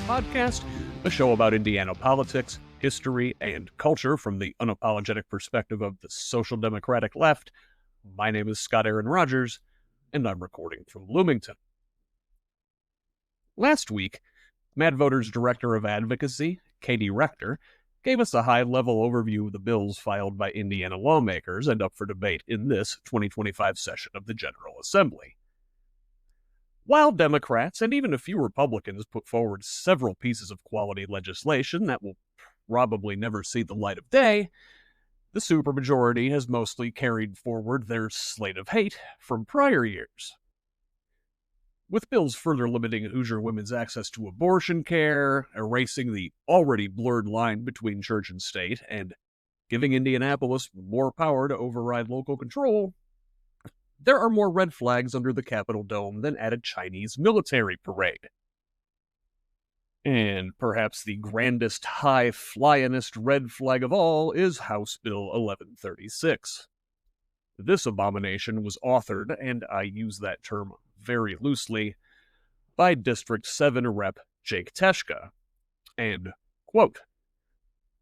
podcast, a show about Indiana politics, history, and culture from the unapologetic perspective of the social democratic left. My name is Scott Aaron Rogers, and I'm recording from Bloomington. Last week, Mad Voters Director of Advocacy, Katie Rector, gave us a high-level overview of the bills filed by Indiana lawmakers and up for debate in this 2025 session of the General Assembly. While Democrats and even a few Republicans put forward several pieces of quality legislation that will probably never see the light of day, the Supermajority has mostly carried forward their slate of hate from prior years. With bills further limiting Hoosier women's access to abortion care, erasing the already blurred line between church and state, and giving Indianapolis more power to override local control, there are more red flags under the Capitol dome than at a Chinese military parade. And perhaps the grandest high-flyin'est red flag of all is House Bill 1136. This abomination was authored, and I use that term very loosely, by District 7 Rep. Jake Teshka, and, quote,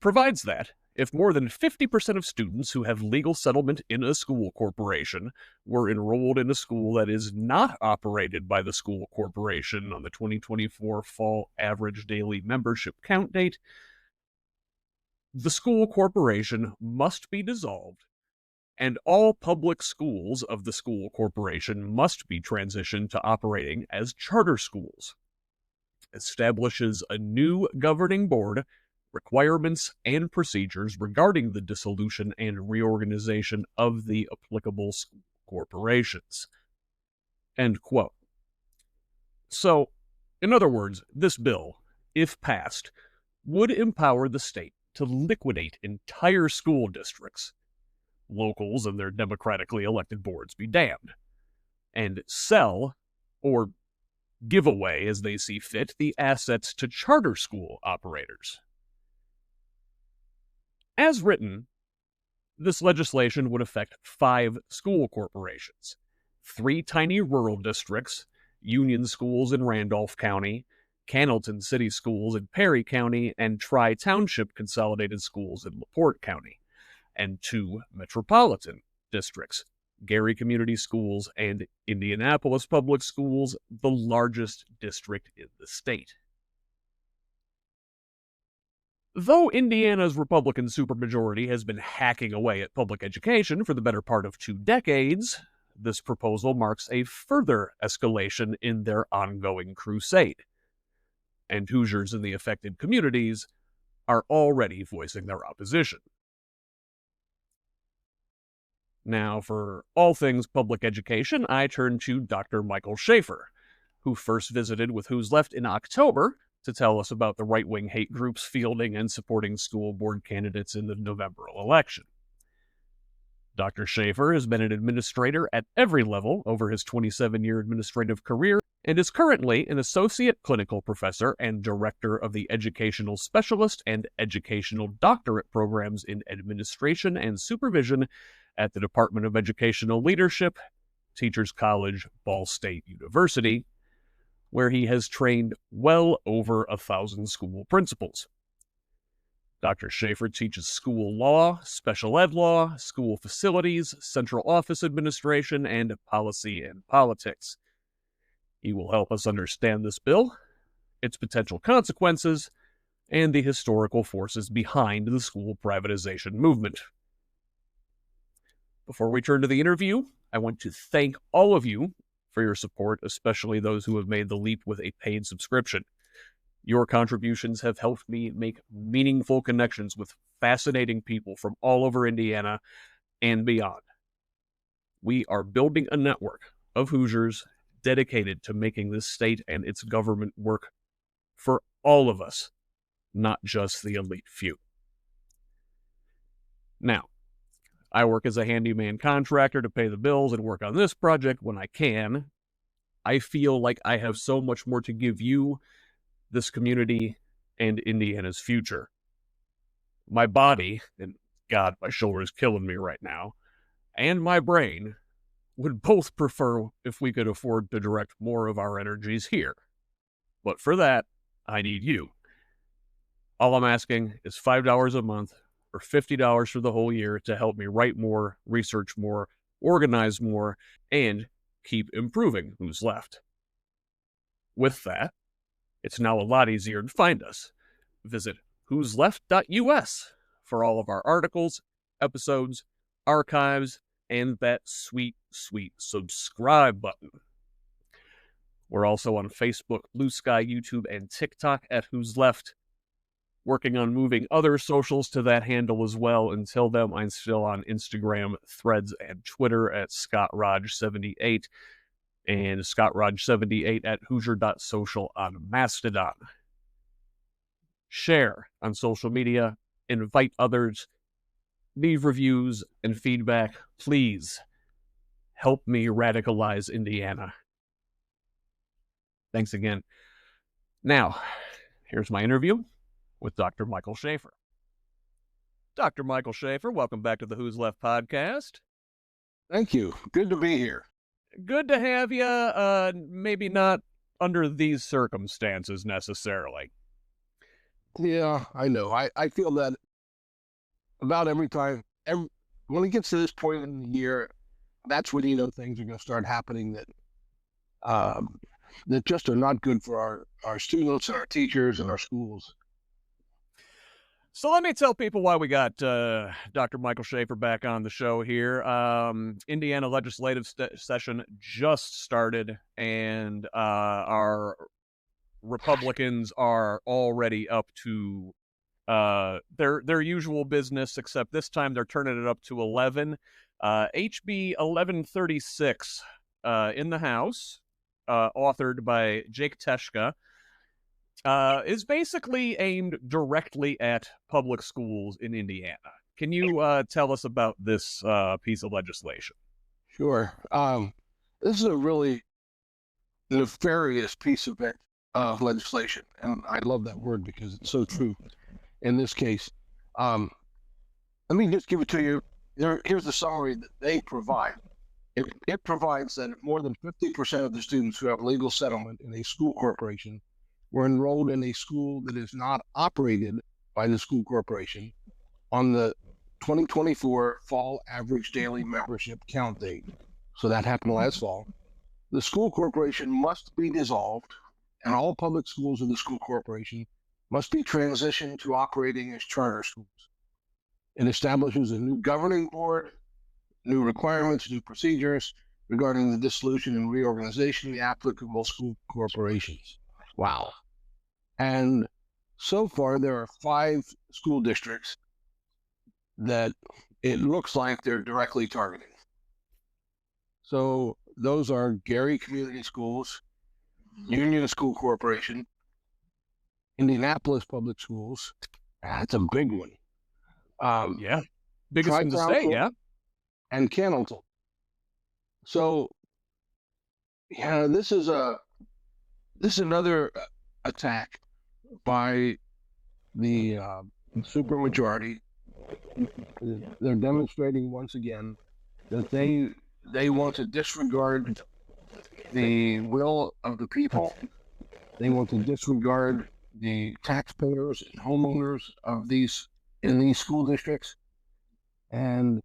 provides that if more than 50% of students who have legal settlement in a school corporation were enrolled in a school that is not operated by the school corporation on the 2024 fall average daily membership count date, the school corporation must be dissolved, and all public schools of the school corporation must be transitioned to operating as charter schools. Establishes a new governing board, requirements, and procedures regarding the dissolution and reorganization of the applicable school corporations. End quote. So, in other words, this bill, if passed, would empower the state to liquidate entire school districts, locals and their democratically elected boards be damned, and sell, or give away as they see fit, the assets to charter school operators. As written, this legislation would affect 5 school corporations, 3 tiny rural districts, Union Schools in Randolph County, Cannleton City Schools in Perry County, and Tri-Township Consolidated Schools in LaPorte County, and 2 metropolitan districts, Gary Community Schools and Indianapolis Public Schools, the largest district in the state. Though Indiana's Republican supermajority has been hacking away at public education for the better part of 2 decades, this proposal marks a further escalation in their ongoing crusade, and Hoosiers in the affected communities are already voicing their opposition. Now, for all things public education, I turn to Dr. Michael Shaffer, who first visited with Who's Left in October to tell us about the right-wing hate groups fielding and supporting school board candidates in the November election. Dr. Shaffer has been an administrator at every level over his 27-year administrative career and is currently an associate clinical professor and director of the Educational Specialist and Educational Doctorate programs in Administration and Supervision at the Department of Educational Leadership, Teachers College, Ball State University, where he has trained well over 1,000 school principals. Dr. Shaffer teaches school law, special ed law, school facilities, central office administration, and policy and politics. He will help us understand this bill, its potential consequences, and the historical forces behind the school privatization movement. Before we turn to the interview, I want to thank all of you for your support, especially those who have made the leap with a paid subscription. Your contributions have helped me make meaningful connections with fascinating people from all over Indiana and beyond. We are building a network of Hoosiers dedicated to making this state and its government work for all of us, not just the elite few. Now, I work as a handyman contractor to pay the bills and work on this project when I can. I feel like I have so much more to give you, this community, and Indiana's future. My body, and God, my shoulder is killing me right now, and my brain would both prefer if we could afford to direct more of our energies here. But for that, I need you. All I'm asking is $5 a month or $50 for the whole year to help me write more, research more, organize more, and keep improving Who's Left. With that, it's now a lot easier to find us. Visit who'sleft.us for all of our articles, episodes, archives, and that sweet, sweet subscribe button. We're also on Facebook, Blue Sky, YouTube, and TikTok at Who's Left. Working on moving other socials to that handle as well. Until then, I'm still on Instagram, Threads, and Twitter at ScottRodge78 and ScottRodge78 at Hoosier.social on Mastodon. Share on social media, invite others, leave reviews and feedback. Please help me radicalize Indiana. Thanks again. Now, here's my interview with Dr. Michael Shaffer. Dr. Michael Shaffer, welcome back to the Who's Left podcast. Thank you. Good to be here. Good to have you. Maybe not under these circumstances necessarily. Yeah, I know. I feel that about every time. When it gets to this point in the year, that's when things are going to start happening that just are not good for our students and our teachers and our schools. So let me tell people why we got Dr. Michael Shaffer back on the show here. Indiana legislative session just started, and our Republicans are already up to their usual business, except this time they're turning it up to 11. HB 1136 in the House, authored by Jake Teshka, is basically aimed directly at public schools in Indiana. Can you tell us about this piece of legislation? Sure. This is a really nefarious piece of legislation, and I love that word because it's so true in this case. Let me just give it to you. Here's the summary that they provide. It provides that more than 50% of the students who have legal settlement in a school corporation were enrolled in a school that is not operated by the school corporation on the 2024 fall average daily membership count date. So that happened last fall. The school corporation must be dissolved, and all public schools of the school corporation must be transitioned to operating as charter schools. It establishes a new governing board, new requirements, new procedures regarding the dissolution and reorganization of the applicable school corporations. Wow. And so far, there are 5 school districts that it looks like they're directly targeting. So those are Gary Community Schools, Union School Corporation, Indianapolis Public Schools. That's a big one. Yeah, biggest in the state, yeah. And Cannleton. So, yeah, this is another attack by the Supermajority. They're demonstrating once again that they want to disregard the will of the people. They want to disregard the taxpayers and homeowners of in these school districts, and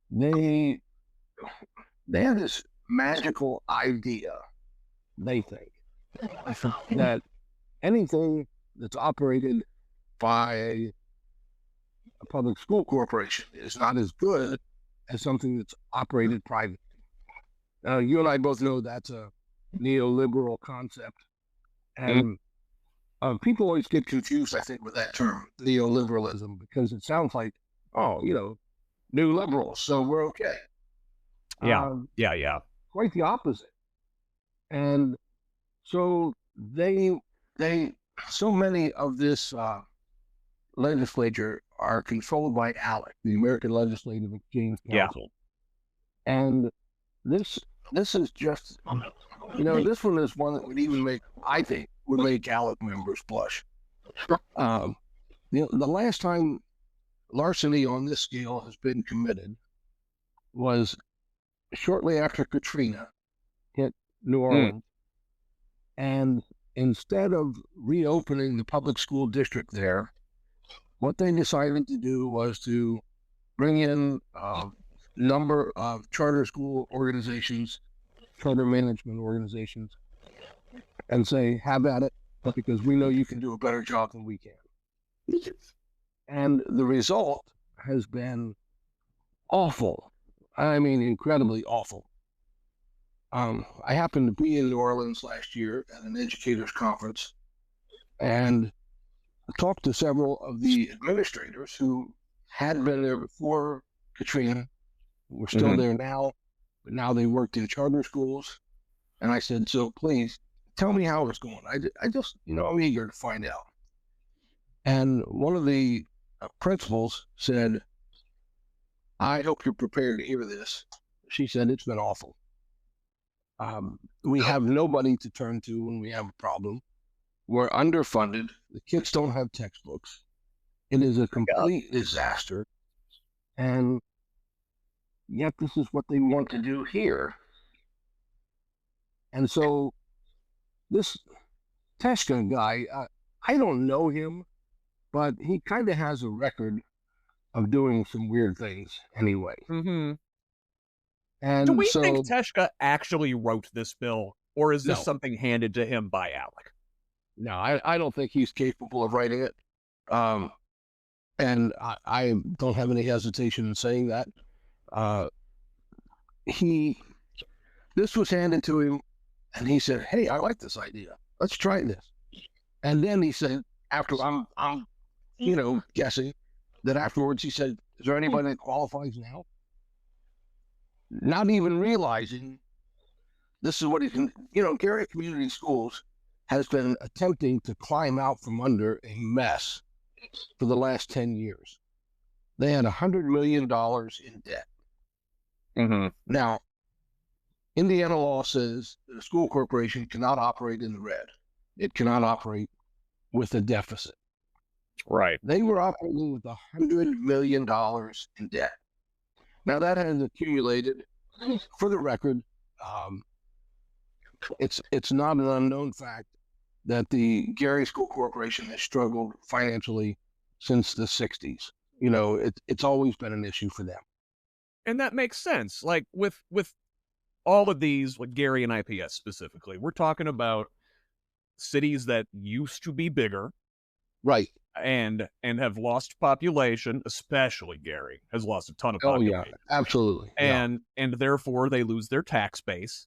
they have this magical idea. They think that anything that's operated by a public school corporation is not as good as something that's operated privately. Now, you and I both know that's a neoliberal concept, and people always get confused, I think, with that term, neoliberalism, because it sounds like, new liberals, so we're okay. Yeah. Quite the opposite. And so so many of this legislature are controlled by ALEC, the American Legislative Exchange Council. Yeah. And this is just, this one is one that would even make ALEC members blush. The last time larceny on this scale has been committed was shortly after Katrina hit New Orleans. And instead of reopening the public school district there, what they decided to do was to bring in a number of charter school organizations, charter management organizations, and say, have at it, because we know you can do a better job than we can. And the result has been awful. I mean, incredibly awful. I happened to be in New Orleans last year at an educators conference and talked to several of the administrators who had been there before Katrina, were still there now, but now they worked in charter schools. And I said, so please tell me how it's going. I just, I'm eager to find out. And one of the principals said, I hope you're prepared to hear this. She said, it's been awful. We have nobody to turn to when we have a problem. We're underfunded. The kids don't have textbooks. It is a complete disaster. And yet this is what they want to do here. And so this Teshka guy, I don't know him, but he kind of has a record of doing some weird things anyway. And do we think Teshka actually wrote this bill, or is this something handed to him by Alec? No, I don't think he's capable of writing it. And I don't have any hesitation in saying that. This was handed to him, and he said, hey, I like this idea. Let's try this. And then he said, after I'm guessing that afterwards he said, is there anybody that qualifies now? Not even realizing this is what he can, Gary Community Schools has been attempting to climb out from under a mess for the last 10 years. They had $100 million in debt. Now, Indiana law says that a school corporation cannot operate in the red. It cannot operate with a deficit. Right. They were operating with $100 million in debt. Now, that has accumulated, for the record, it's not an unknown fact that the Gary School Corporation has struggled financially since the 60s. It's always been an issue for them. And that makes sense. Like with all of these, like Gary and IPS specifically, we're talking about cities that used to be bigger. Right. And have lost population, especially Gary has lost a ton of population. Oh, yeah, absolutely. And therefore they lose their tax base.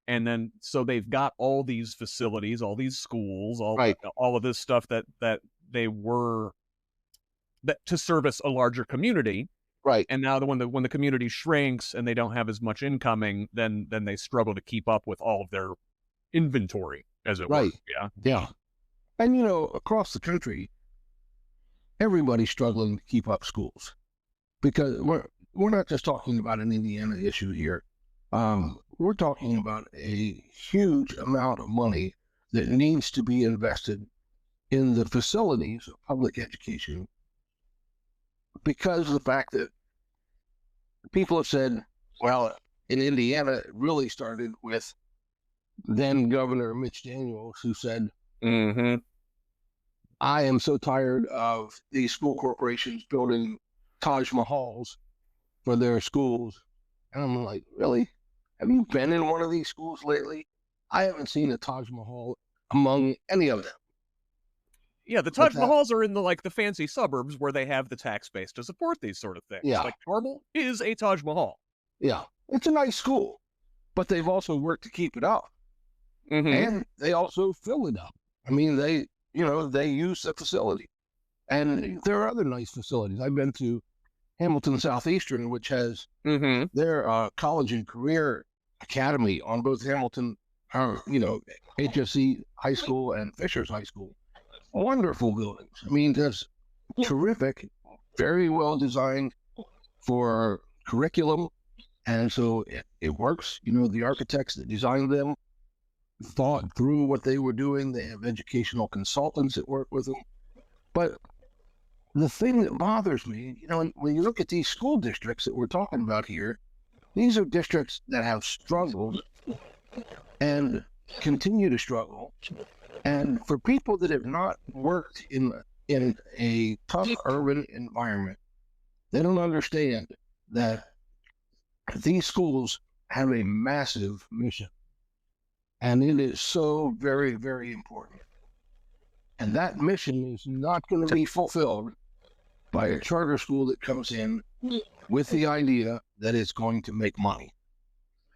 And then so they've got all these facilities, all these schools, all of this stuff that they were to service a larger community. Right. And now when the community shrinks and they don't have as much incoming, then they struggle to keep up with all of their inventory, as it were. Yeah. Yeah. And across the country, everybody's struggling to keep up schools, because we're not just talking about an Indiana issue here. We're talking about a huge amount of money that needs to be invested in the facilities of public education, because of the fact that people have said, well, in Indiana, it really started with then Governor Mitch Daniels, who said, I am so tired of these school corporations building Taj Mahals for their schools. And I'm like, really? Have you been in one of these schools lately? I haven't seen a Taj Mahal among any of them. Yeah, the Taj Mahals are in the fancy suburbs where they have the tax base to support these sort of things. Yeah. Like Carmel is a Taj Mahal. Yeah, it's a nice school, but they've also worked to keep it up. And they also fill it up. I mean, they use the facility. And there are other nice facilities. I've been to Hamilton Southeastern, which has their college and career academy on both Hamilton, HSC High School and Fisher's High School. Wonderful buildings. I mean, just terrific, very well designed for curriculum. And so it works. The architects that designed them thought through what they were doing. They have educational consultants that work with them. But the thing that bothers me, when you look at these school districts that we're talking about here, these are districts that have struggled and continue to struggle And for people that have not worked in a tough urban environment, they don't understand that these schools have a massive mission. And it is so very, very important. And that mission is not going to be fulfilled by a charter school that comes in with the idea that it's going to make money.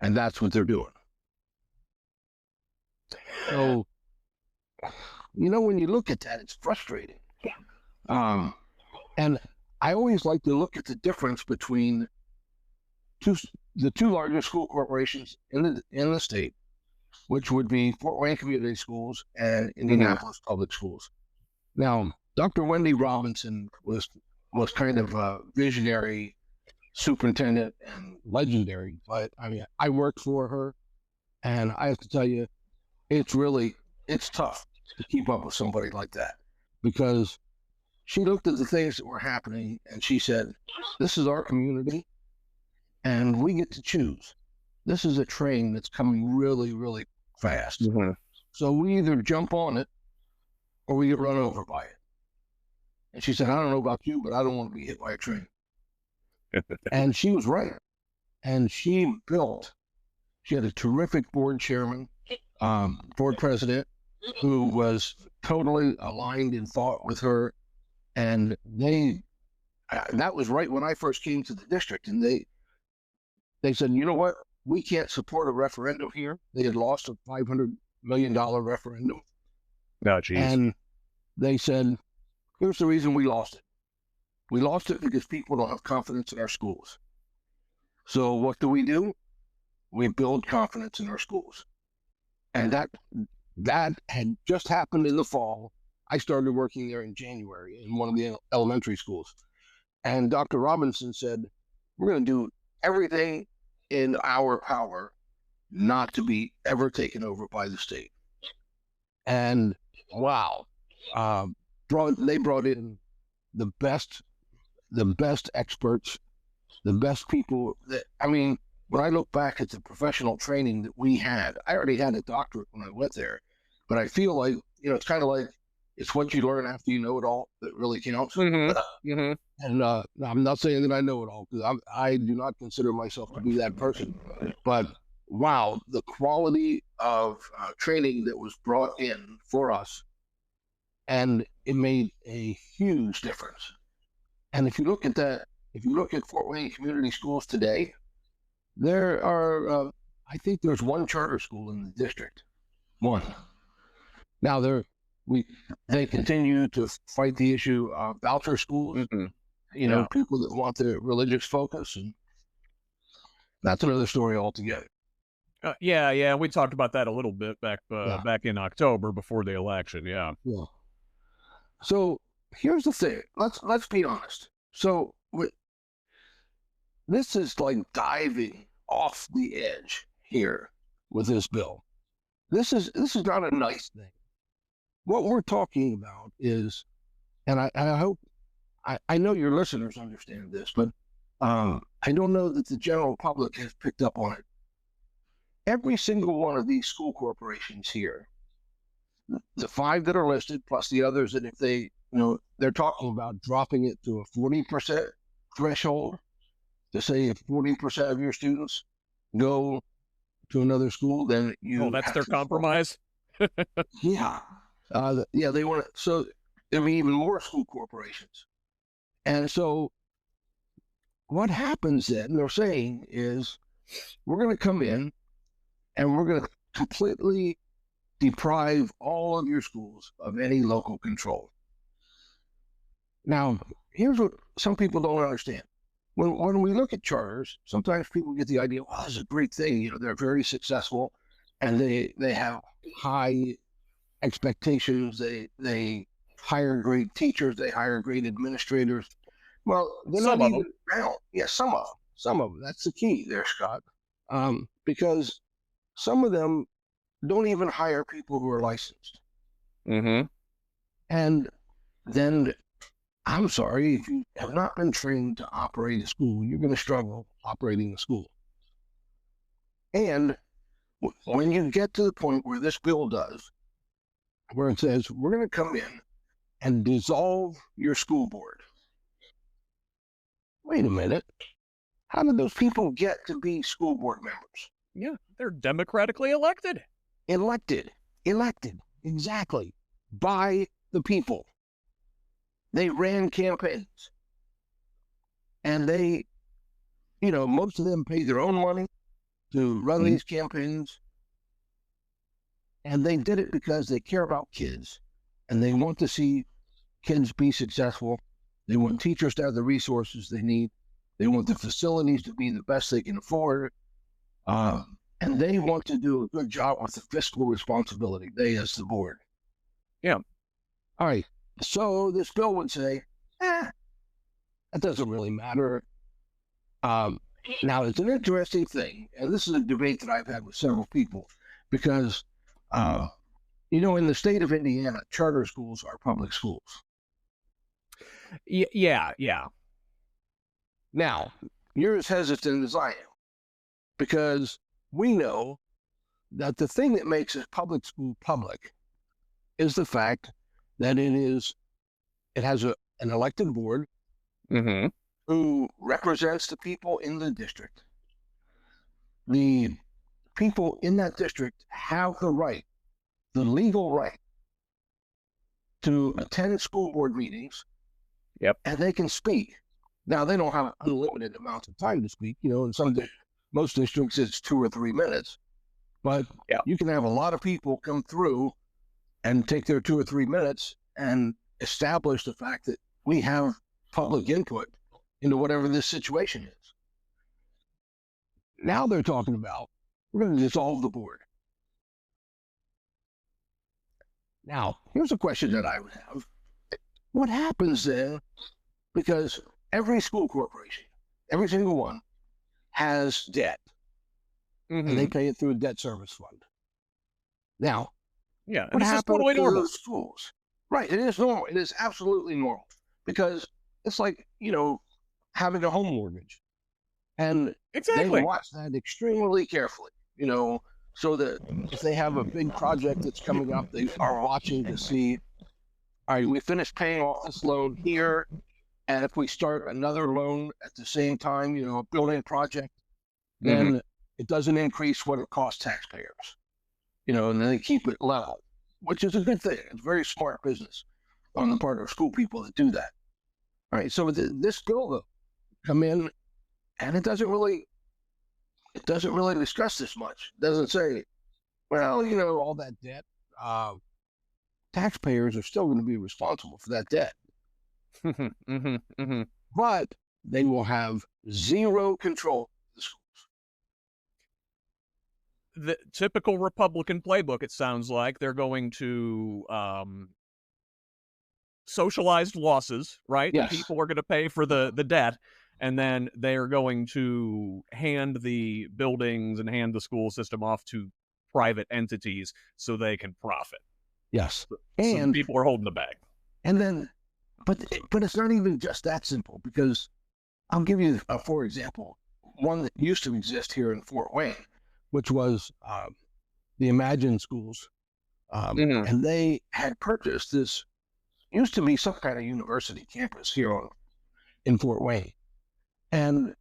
And that's what they're doing. So, when you look at that, it's frustrating. And I always like to look at the difference between the two largest school corporations in the state, which would be Fort Wayne Community Schools and Indianapolis Public Schools. Now, Dr. Wendy Robinson was kind of a visionary superintendent and legendary, but I mean, I worked for her, and I have to tell you, it's tough to keep up with somebody like that, because she looked at the things that were happening and she said, this is our community and we get to choose. This is a train that's coming really, really fast. Mm-hmm. So we either jump on it or we get run over by it. And she said, I don't know about you, but I don't want to be hit by a train. And she was right. And she had a terrific board chairman, board president, who was totally aligned in thought with her. And that was right when I first came to the district. And they said, you know what? We can't support a referendum here. They had lost a $500 million referendum. Oh, geez. And they said, here's the reason we lost it. We lost it because people don't have confidence in our schools. So what do? We build confidence in our schools. And that had just happened in the fall. I started working there in January in one of the elementary schools. And Dr. Robinson said, we're going to do everything in our power not to be ever taken over by the state. And wow, they brought in the best experts, the best people. When I look back at the professional training that we had, I already had a doctorate when I went there, but I feel like, it's kind of like, it's what you learn after you know it all that really counts. Mm-hmm. And I'm not saying that I know it all, because I do not consider myself to be that person. But wow, the quality of training that was brought in for us, and it made a huge difference. And if you look at Fort Wayne Community Schools today, there are, I think there's one charter school in the district. One. Now they continue to fight the issue of voucher schools, mm-hmm. People that want the religious focus, and that's another story altogether. Yeah, we talked about that a little bit back in October before the election. Yeah. So here's the thing. Let's be honest. So this is like diving off the edge here with this bill. This is not a nice thing. What we're talking about is, and I hope, I know your listeners understand this, but I don't know that the general public has picked up on it. Every single one of these school corporations here, the 5 that are listed, plus the others that if they're talking about dropping it to a 40% threshold, to say if 40% of your students go to another school, then that's their compromise? Yeah. They want to, so there be even more school corporations. And so what happens then, they're saying, is we're going to come in and we're going to completely deprive all of your schools of any local control. Now, here's what some people don't understand. When we look at charters, sometimes people get the idea, this is a great thing. They're very successful and they have high expectations. They hire great teachers. They hire great administrators. Well, they're not even around. Yeah, some of them. That's the key there, Scott. Because some of them don't even hire people who are licensed. Mm-hmm. And then, I'm sorry, if you have not been trained to operate a school, you're going to struggle operating a school. And when you get to the point where this bill does, where it says, we're going to come in and dissolve your school board. Wait a minute. How did those people get to be school board members? Yeah, they're democratically elected. Elected, exactly, by the people. They ran campaigns. And they, most of them pay their own money to run these campaigns. And they did it because they care about kids. And they want to see kids be successful. They want teachers to have the resources they need. They want the facilities to be the best they can afford. And they want to do a good job with the fiscal responsibility, they as the board. Yeah. All right. So this bill would say, that doesn't really matter. Now, it's an interesting thing, and this is a debate that I've had with several people, because, in the state of Indiana, charter schools are public schools. Yeah. Now, you're as hesitant as I am, because we know that the thing that makes a public school public is the fact that it has an elected board who represents the people in the district. The people in that district have the legal right, to attend school board meetings. Yep. And they can speak. Now, they don't have unlimited amounts of time to speak. In most districts, it's 2 or 3 minutes. But you can have a lot of people come through and take their 2 or 3 minutes and establish the fact that we have public input into whatever this situation is. Now they're talking about, we're going to dissolve the board. Now, here's a question that I would have. What happens then? Because every school corporation, every single one, has debt. And they pay it through a debt service fund. Now, what happens totally to normal. those schools? Right, it is normal. It is absolutely normal, because it's like, having a home mortgage. And they watch that extremely carefully, so that if they have a big project that's coming up, they are watching to see, all right, we finished paying off this loan here, and if we start another loan at the same time, a building project, then it doesn't increase what it costs taxpayers, and then they keep it level, which is a good thing. It's very smart business on the part of school people that do that. All right, so this bill, though, come in, and it doesn't really discuss this much. It doesn't say, well, all that debt, taxpayers are still going to be responsible for that debt. But they will have zero control of the schools. The typical Republican playbook, it sounds like. They're going to socialized losses, right? Yes. People are going to pay for the debt, and then they're going to hand the buildings and hand the school system off to private entities so they can profit. Yes. And people are holding the bag. And then, but it's not even just that simple, because I'll give you, for example, one that used to exist here in Fort Wayne, which was the Imagine schools. And they had purchased this, used to be some kind of university campus here in Fort Wayne. And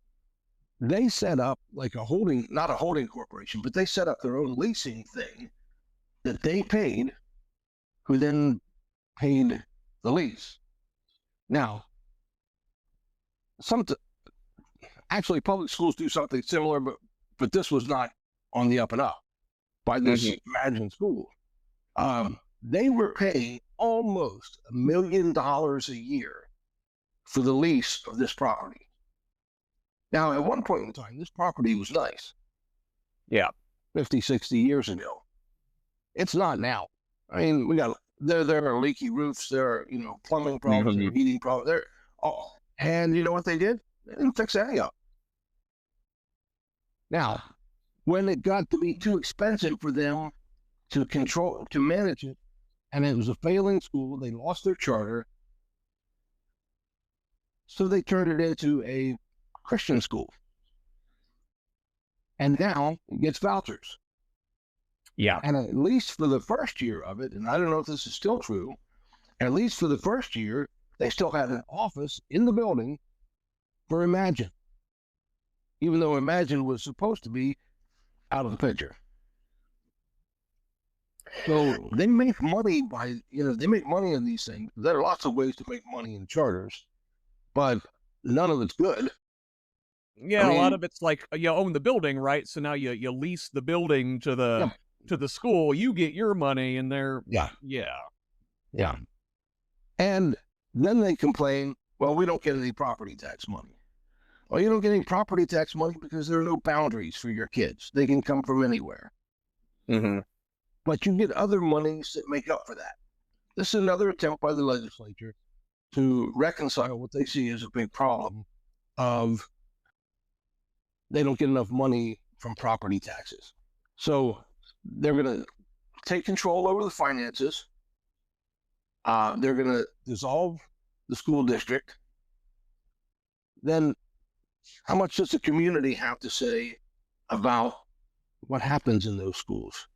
they set up like not a holding corporation, but they set up their own leasing thing that they paid, who then paid the lease. Now, actually public schools do something similar, but this was not on the up and up by this Imagine school. They were paying almost $1 million a year for the lease of this property. Now, at one point in time, this property was nice. Yeah. 50, 60 years ago. It's not now. I mean, there are leaky roofs, there are, plumbing problems, there are heating problems. And you know what they did? They didn't fix any of it. Now, when it got to be too expensive for them to manage it, and it was a failing school, they lost their charter, so they turned it into a Christian school. And now it gets vouchers. Yeah. And at least for the first year of it, and I don't know if this is still true, at least for the first year, they still had an office in the building for Imagine, even though Imagine was supposed to be out of the picture. So they make money they make money on these things. There are lots of ways to make money in charters, but none of it's good. Yeah, a lot of it's like you own the building, right? So now you lease the building to Yeah, the school. You get your money, and they're yeah, yeah. And then they complain, well, we don't get any property tax money. Well, you don't get any property tax money because there are no boundaries for your kids. They can come from anywhere. Mm-hmm. But you get other monies that make up for that. This is another attempt by the legislature to reconcile what they see as a big problem of they don't get enough money from property taxes. So they're going to take control over the finances. They're going to dissolve the school district. Then how much does the community have to say about what happens in those schools?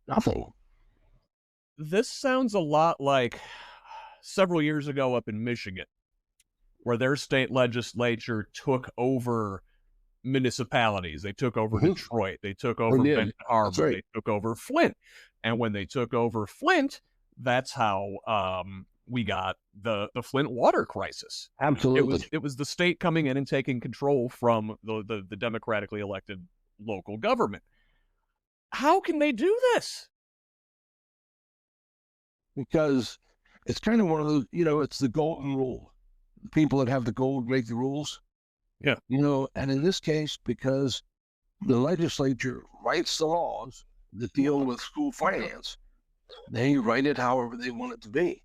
Nothing. This sounds a lot like several years ago up in Michigan, where their state legislature took over municipalities. They took over Detroit. They took over Benton Harbor. Right. They took over Flint. And when they took over Flint, that's how we got the Flint water crisis. Absolutely. It was the state coming in and taking control from the democratically elected local government. How can they do this? Because it's kind of one of those, it's the golden rule. The people that have the gold make the rules. Yeah. And in this case, because the legislature writes the laws that deal with school finance, they write it however they want it to be.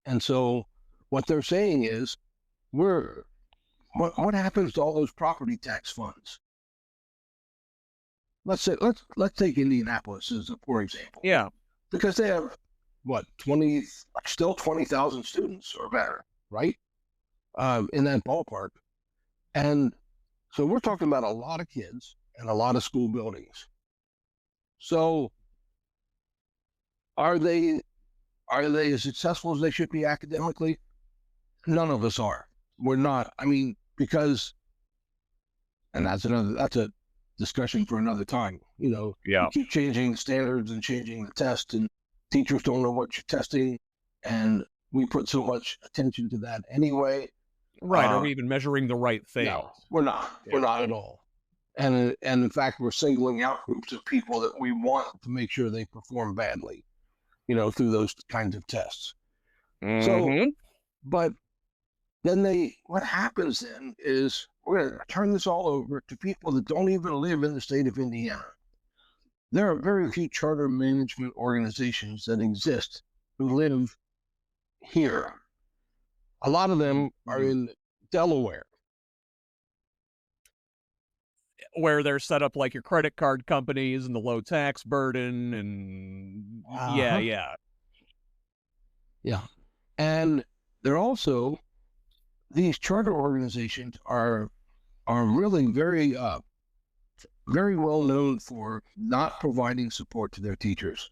And so what they're saying is, what happens to all those property tax funds? Let's take Indianapolis as a poor example. Yeah. Because they have 20,000 students or better, right? In that ballpark. And so we're talking about a lot of kids and a lot of school buildings. So are they as successful as they should be academically? None of us are. We're not. I mean, because, and that's a discussion for another time. You keep changing standards and changing the test, and teachers don't know what you're testing, and we put so much attention to that anyway. Right. Are we even measuring the right thing? No, we're not. Yeah. We're not at all. And in fact, we're singling out groups of people that we want to make sure they perform badly, through those kinds of tests. Mm-hmm. So, but then what happens then is we're going to turn this all over to people that don't even live in the state of Indiana. There are very few charter management organizations that exist who live here. A lot of them are in Delaware, where they're set up like your credit card companies and the low tax burden and yeah. And they're also, these charter organizations are really very very well known for not providing support to their teachers,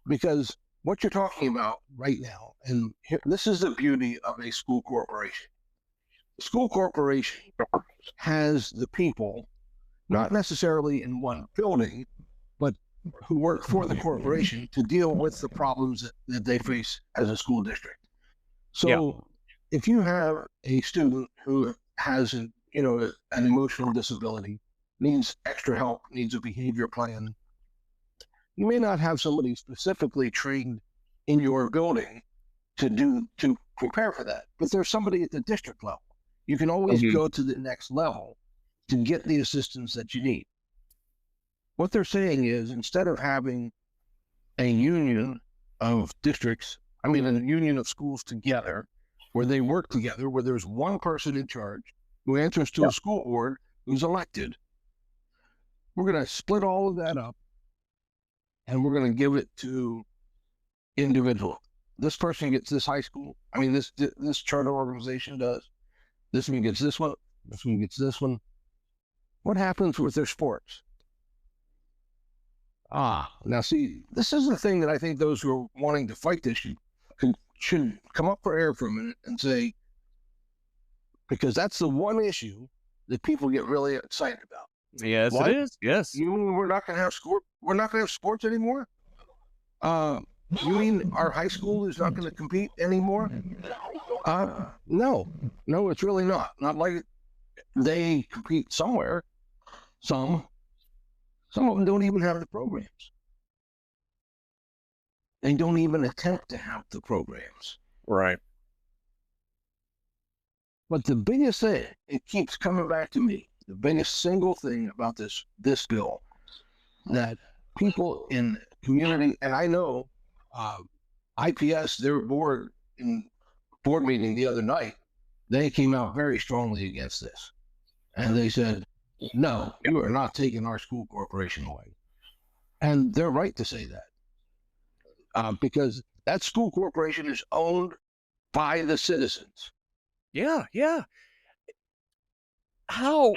because what you're talking about right now, and this is the beauty of a school corporation. The school corporation has the people, not necessarily in one building, but who work for the corporation to deal with the problems that they face as a school district. So if you have a student who has an emotional disability, needs extra help, needs a behavior plan, you may not have somebody specifically trained in your building to prepare for that, but there's somebody at the district level. You can always go to the next level to get the assistance that you need. What they're saying is, instead of having a union of districts, a union of schools together, where they work together, where there's one person in charge who answers to a school board who's elected, we're going to split all of that up, and we're going to give it to individual. This person gets this high school. This charter organization does. This one gets this one. This one gets this one. What happens with their sports? Now see, this is the thing that I think those who are wanting to fight this should come up for air for a minute and say, because that's the one issue that people get really excited about. Yes, Why? it is. Yes. You mean we're not going to have We're not going to have sports anymore? You mean our high school is not going to compete anymore? No, it's really not. Not like they compete somewhere. Some of them don't even have the programs. They don't even attempt to have the programs. Right. But the biggest thing, it keeps coming back to me, the biggest single thing about this bill, that people in community, and I know IPS, their board meeting the other night, they came out very strongly against this. And they said, no, you are not taking our school corporation away. And they're right to say that. Because that school corporation is owned by the citizens. Yeah, yeah. How?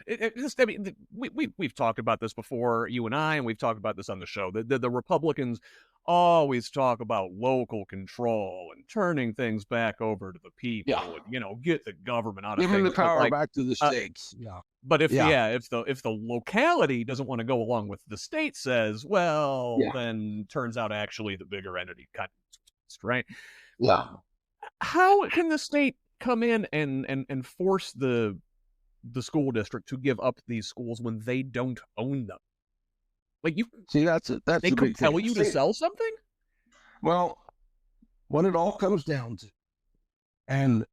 I mean, we've talked about this before, you and I, and we've talked about this on the show. The Republicans always talk about local control and turning things back over to the people, and get the government out of giving things. The power back to the states. But if the locality doesn't want to go along with the state says, well, then turns out actually the bigger entity kind of, right? Yeah. How can the state come in and force the school district to give up these schools when they don't own them? Like, you see, that's they compel you to sell something. Well, what it all comes down to, and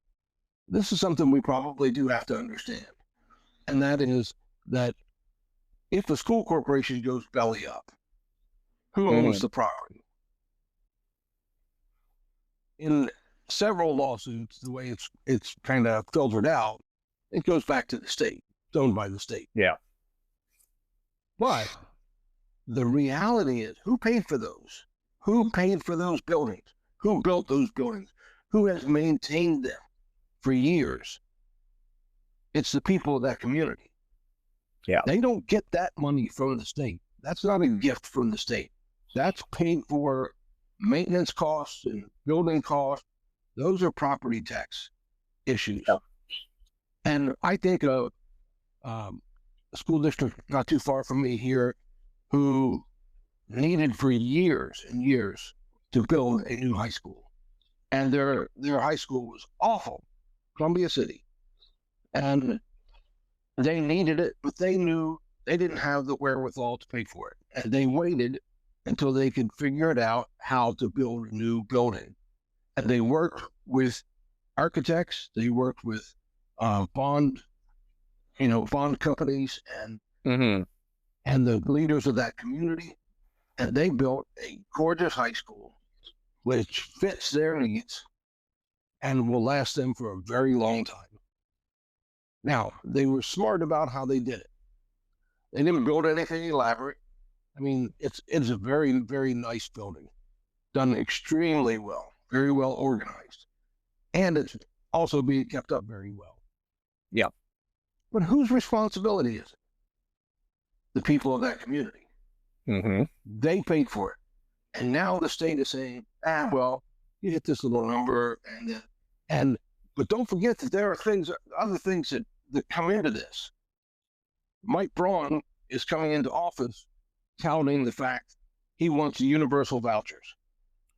this is something we probably do have to understand, and that is that if a school corporation goes belly up, who owns the property? In several lawsuits, the way it's kind of filtered out, it goes back to the state. It's owned by the state. Yeah. But the reality is, who paid for those? Who paid for those buildings? Who built those buildings? Who has maintained them for years? It's the people of that community. Yeah. They don't get that money from the state. That's not a gift from the state. That's paid for maintenance costs and building costs. Those are property tax issues. Yeah. And I think a school district not too far from me here who needed for years and years to build a new high school. And their high school was awful, Columbia City. And they needed it, but they knew they didn't have the wherewithal to pay for it. And they waited until they could figure it out how to build a new building. And they worked with architects, they worked with bond companies and the leaders of that community, and they built a gorgeous high school which fits their needs and will last them for a very long time. Now, they were smart about how they did it. They didn't build anything elaborate. I mean, it's a very, very nice building, done extremely well, very well organized, and it's also being kept up very well. Yeah. But whose responsibility is it? The people of that community. They paid for it. And now the state is saying, well, you hit this little number, but don't forget that there are other things that come into this. Mike Braun is coming into office touting the fact he wants universal vouchers.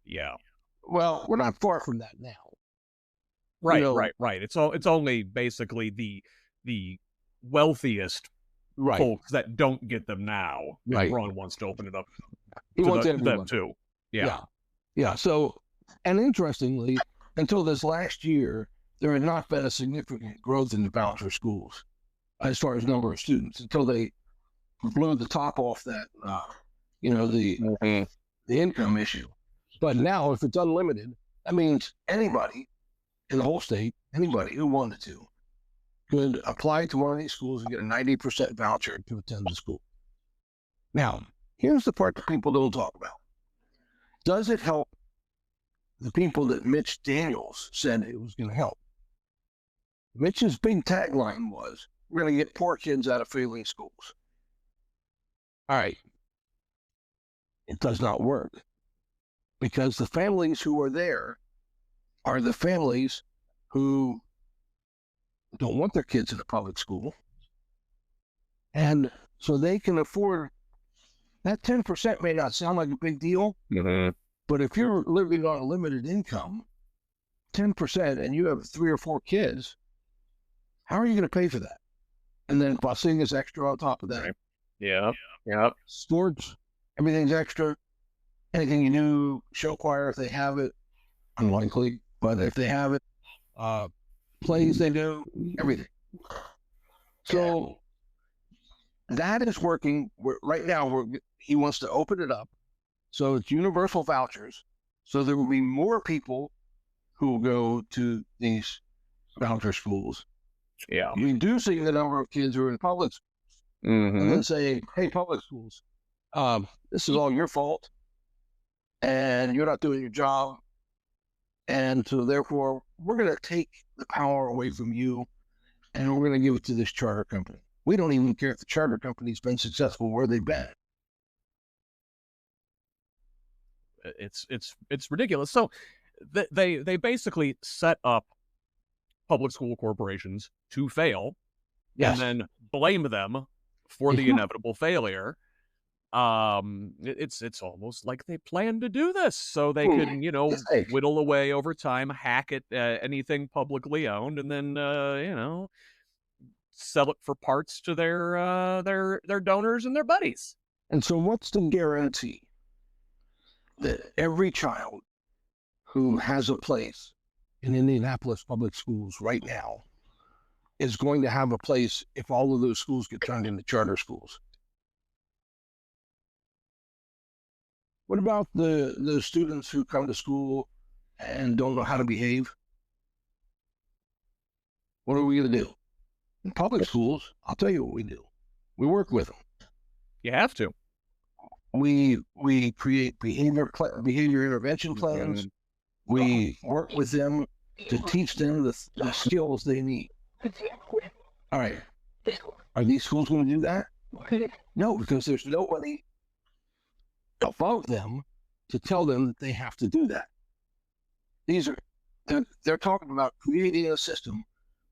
Yeah. Well, we're not far from that now. Right, right. It's only basically the wealthiest folks that don't get them now. Right. Braun wants to open it up. He wants them too. Yeah. So, and interestingly, until this last year, there had not been a significant growth in the voucher schools as far as number of students until they blew the top off that, the income issue. But now, if it's unlimited, that means anybody in the whole state, anybody who wanted to, could apply to one of these schools and get a 90% voucher to attend the school. Now, here's the part that people don't talk about. Does it help the people that Mitch Daniels said it was going to help? Mitch's big tagline was, we're going to get poor kids out of failing schools. All right. it does not work, because the families who are there are the families who don't want their kids in a public school. And so they can afford that. 10% may not sound like a big deal, but if you're living on a limited income, 10%, and you have 3 or 4 kids, how are you going to pay for that? And then busing is extra on top of that. Right. Yeah. Sports, everything's extra. Anything you do, show choir if they have it, unlikely, but if they have it, plays they do, everything. So that is working. Right now, he wants to open it up so it's universal vouchers. So there will be more people who will go to these voucher schools. Yeah. Reducing the number of kids who are in public schools. And then saying, hey, public schools, this is all your fault, and you're not doing your job. And so therefore, we're going to take the power away from you, and we're going to give it to this charter company. We don't even care if the charter company's been successful where they've been. It's ridiculous. So they basically set up public school corporations to fail, and then blame them for the inevitable failure. It's almost like they planned to do this so they could, whittle away over time, hack at anything publicly owned, and then sell it for parts to their donors and their buddies. And so what's the guarantee that every child who has a place in Indianapolis public schools right now is going to have a place if all of those schools get turned into charter schools? What about the students who come to school and don't know how to behave? What are we going to do? In public schools, I'll tell you what we do. We work with them. You have to. We create behavior intervention plans. We work with them to teach them the skills they need. All right. Are these schools going to do that? No, because there's nobody above them to tell them that they have to do that. They're talking about creating a system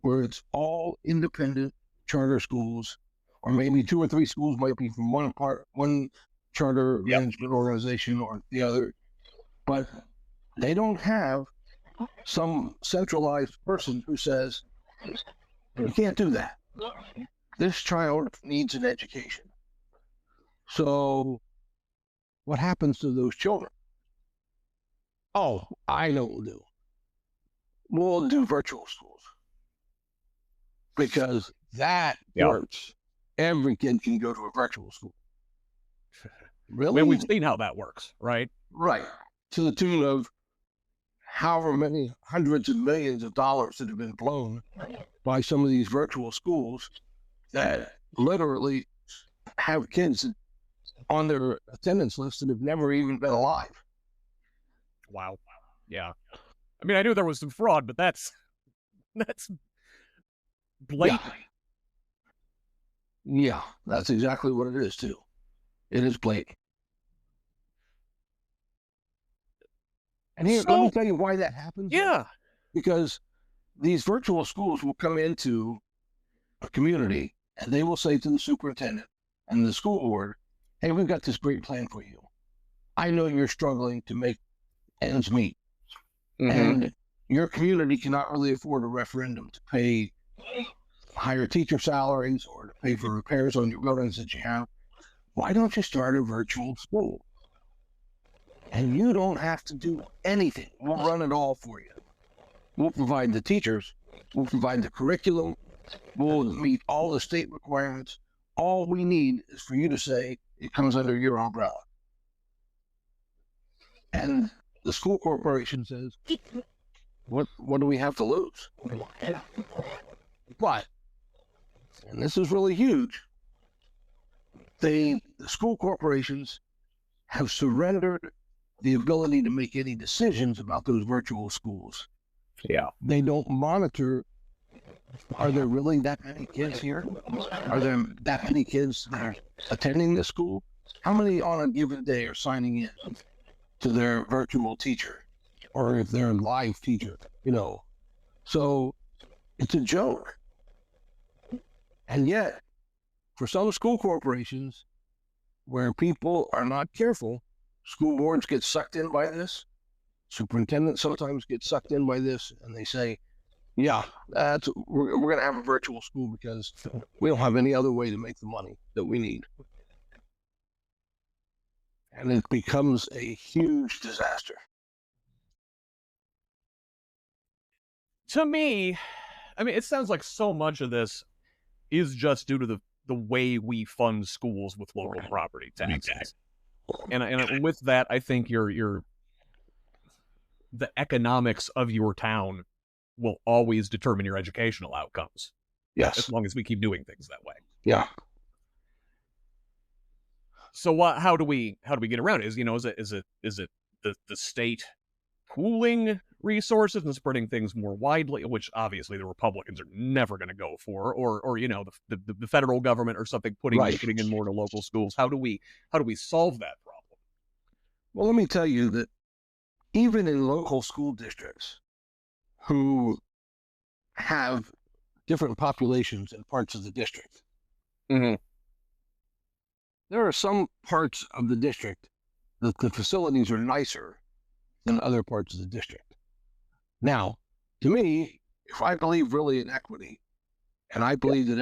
where it's all independent charter schools, or maybe 2 or 3 schools might be from one charter management organization or the other, but they don't have some centralized person who says, you can't do that. This child needs an education. So what happens to those children? Oh, I know what we'll do. We'll do virtual schools, because that works. Every kid can go to a virtual school. Really? I mean, we've seen how that works, right? Right. To the tune of however many hundreds of millions of dollars that have been blown by some of these virtual schools that literally have kids on their attendance list that have never even been alive. Wow. Yeah. I mean, I knew there was some fraud, but that's blatant. Yeah, that's exactly what it is, too. It is blatant. And here, let me tell you why that happens. Yeah. Because these virtual schools will come into a community and they will say to the superintendent and the school board, hey, we've got this great plan for you. I know you're struggling to make ends meet. And your community cannot really afford a referendum to pay higher teacher salaries or to pay for repairs on your buildings that you have. Why don't you start a virtual school? And you don't have to do anything. We'll run it all for you. We'll provide the teachers. We'll provide the curriculum. We'll meet all the state requirements. All we need is for you to say it comes under your umbrella. And the school corporation says, what do we have to lose? But, and this is really huge, the school corporations have surrendered the ability to make any decisions about those virtual schools. Yeah. They don't monitor, are there really that many kids here? Are there that many kids that are attending this school? How many on a given day are signing in to their virtual teacher, or if they're a live teacher, So it's a joke. And yet, for some school corporations where people are not careful, school boards get sucked in by this. Superintendents sometimes get sucked in by this, and they say, yeah, we're going to have a virtual school because we don't have any other way to make the money that we need. And it becomes a huge disaster. To me, I mean, it sounds like so much of this is just due to the way we fund schools with local property taxes. And with that, I think the economics of your town will always determine your educational outcomes. Yes. As long as we keep doing things that way. Yeah. So how do we get around it? Is it the state pooling resources and spreading things more widely, which obviously the Republicans are never going to go for, or the federal government or something putting in more to local schools? How do we solve that problem? Well, let me tell you that even in local school districts who have different populations in parts of the district, mm-hmm. there are some parts of the district that the facilities are nicer than other parts of the district. Now, to me, if I believe really in equity, and I believe that